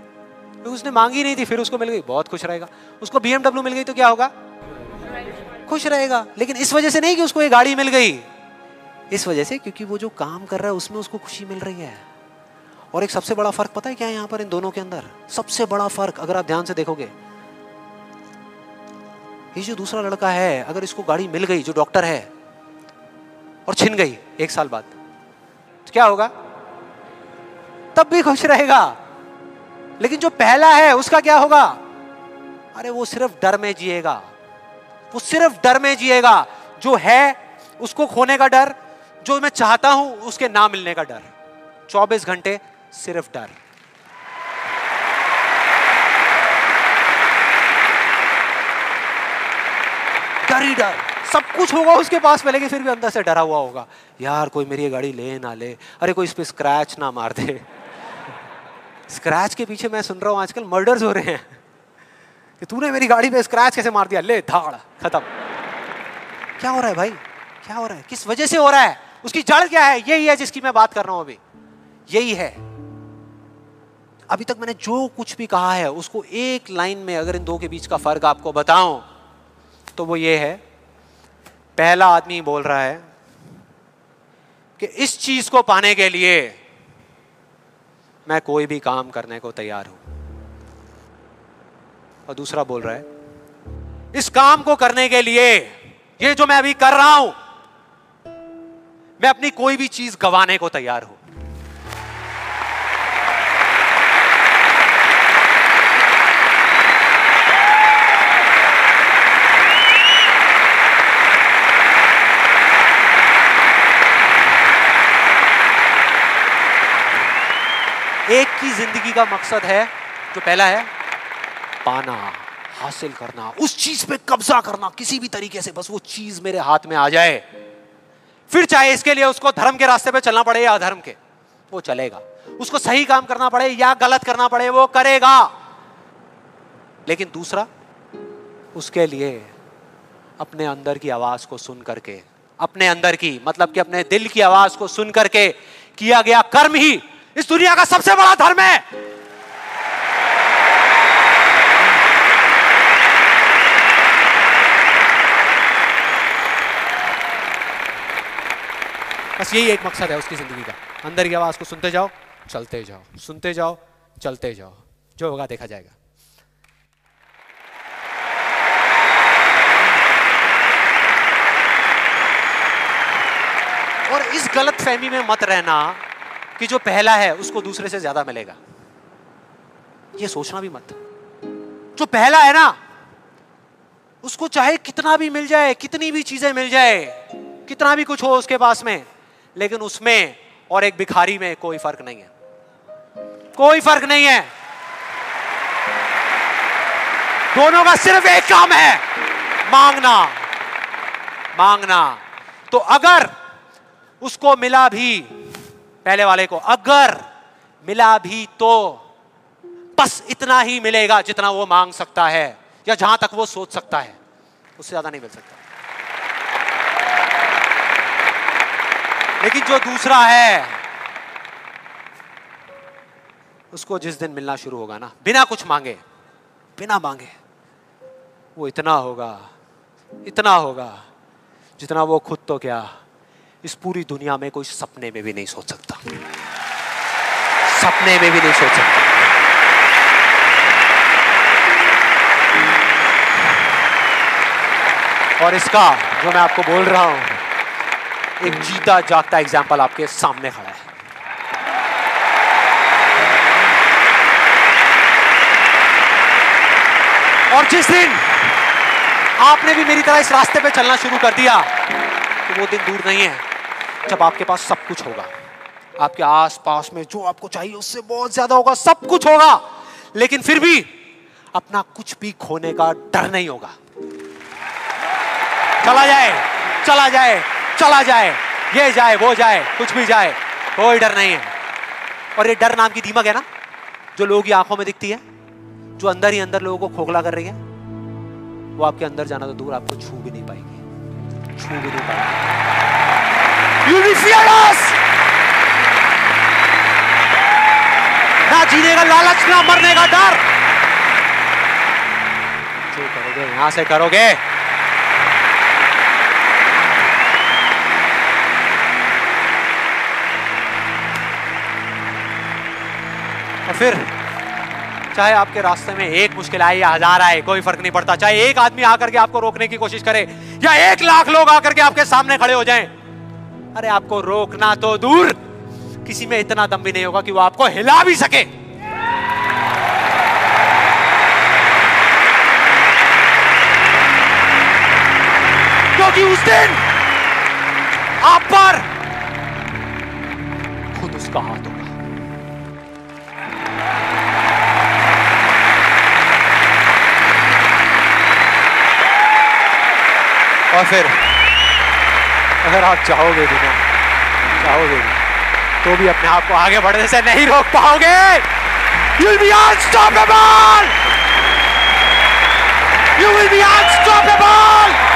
उसने मांगी नहीं थी, फिर उसको मिल गई, बहुत खुश रहेगा। उसको BMW मिल गई तो क्या होगा? खुश रहेगा। लेकिन इस वजह से नहीं कि उसको ये गाड़ी मिल गई, इस वजह से क्योंकि वो जो काम कर रहा है उसमें उसको खुशी मिल रही है। और एक सबसे बड़ा फर्क पता है क्या है यहाँ पर इन दोनों के अंदर? सबसे बड़ा फर्क अगर आप ध्यान से देखोगे, ये जो दूसरा लड़का है, अगर इसको गाड़ी मिल गई, जो डॉक्टर है, और छिन गई 1 साल बाद, तो क्या होगा? तब भी खुश रहेगा। लेकिन जो पहला है उसका क्या होगा? अरे वो सिर्फ डर में जिएगा, वो सिर्फ डर में जिएगा। जो है उसको खोने का डर, जो मैं चाहता हूं उसके ना मिलने का डर, 24 घंटे सिर्फ डर। डर ही डर, सब कुछ होगा उसके पास में लेकिन फिर भी अंदर से डरा हुआ होगा, यार कोई मेरी गाड़ी ले ना ले, अरे कोई इस पे स्क्रैच ना मार दे। स्क्रैच के पीछे मैं सुन रहा हूं आजकल मर्डर्स हो रहे हैं कि तूने मेरी गाड़ी पे स्क्रैच कैसे मार दिया, ले धाड़, खत्म। क्या हो रहा है भाई? क्या हो रहा है? किस वजह से हो रहा है? उसकी जड़ क्या है? यही है जिसकी मैं बात कर रहा हूं अभी, यही है। अभी तक मैंने जो कुछ भी कहा है उसको एक लाइन में अगर इन दो के बीच का फर्क आपको बताऊं तो वो ये है, पहला आदमी बोल रहा है कि इस चीज को पाने के लिए मैं कोई भी काम करने को तैयार हूं। और दूसरा बोल रहा है, इस काम को करने के लिए, ये जो मैं अभी कर रहा हूं, मैं अपनी कोई भी चीज गंवाने को तैयार हूं। एक की जिंदगी का मकसद है, जो पहला है पाना, हासिल करना, उस चीज पे कब्जा करना किसी भी तरीके से, बस वो चीज मेरे हाथ में आ जाए। फिर चाहे इसके लिए उसको धर्म के रास्ते पे चलना पड़े या अधर्म के, वो चलेगा। उसको सही काम करना पड़े या गलत करना पड़े, वो करेगा। लेकिन दूसरा, उसके लिए अपने अंदर की आवाज को सुन करके, अपने अंदर की मतलब कि अपने दिल की आवाज को सुन करके किया गया कर्म ही इस दुनिया का सबसे बड़ा धर्म है। बस यही एक मकसद है उसकी जिंदगी का, अंदर की आवाज को सुनते जाओ, चलते जाओ, सुनते जाओ, चलते जाओ, जो होगा देखा जाएगा। और इस गलत फहमी में मत रहना कि जो पहला है उसको दूसरे से ज्यादा मिलेगा, ये सोचना भी मत। जो पहला है ना, उसको चाहे कितना भी मिल जाए, कितनी भी चीजें मिल जाए, कितना भी कुछ हो उसके पास में, लेकिन उसमें और एक भिखारी में कोई फर्क नहीं है, कोई फर्क नहीं है। दोनों का सिर्फ एक काम है, मांगना, मांगना। तो अगर उसको मिला भी, पहले वाले को अगर मिला भी, तो बस इतना ही मिलेगा जितना वो मांग सकता है या जहां तक वो सोच सकता है, उससे ज्यादा नहीं मिल सकता। लेकिन जो दूसरा है, उसको जिस दिन मिलना शुरू होगा ना, बिना कुछ मांगे, बिना मांगे, वो इतना होगा, इतना होगा जितना वो खुद तो क्या, इस पूरी दुनिया में कोई सपने में भी नहीं सोच सकता, सपने में भी नहीं सोच सकता। और इसका जो मैं आपको बोल रहा हूं, एक जीता जागता एग्जाम्पल आपके सामने खड़ा है। और जिस दिन आपने भी मेरी तरह इस रास्ते पे चलना शुरू कर दिया, तो वो दिन दूर नहीं है जब आपके पास सब कुछ होगा, आपके आस पास में जो आपको चाहिए उससे बहुत ज्यादा होगा, सब कुछ होगा, लेकिन फिर भी अपना कुछ भी खोने का डर नहीं होगा। चला जाए, चला जाए, चला जाए, ये जाए, वो जाए, कुछ भी जाए, कोई डर नहीं है। और ये डर नाम की दीमक है ना, जो लोगों की आंखों में दिखती है, जो अंदर ही अंदर लोगों को खोखला कर रही है, वो आपके अंदर जाना तो दूर, आपको छू भी नहीं पाएगी, छू भी नहीं पाएगी। You'll be fearless! ना जीने का लालच, ना मरने का डर। जो करोगे यहां से करोगे। और फिर चाहे आपके रास्ते में एक मुश्किल आए या 1000 आए, कोई फर्क नहीं पड़ता। चाहे एक आदमी आकर के आपको रोकने की कोशिश करे या 1 लाख लोग आकर के आपके सामने खड़े हो जाएं, अरे आपको रोकना तो दूर, किसी में इतना दम भी नहीं होगा कि वो आपको हिला भी सके। क्योंकि उस दिन आप पर खुद उसका हाथ होगा। और फिर अगर आप चाहोगे भी ना, चाहोगे भी, तो भी अपने आप को आगे बढ़ने से नहीं रोक पाओगे। You'll be unstoppable! You will be unstoppable!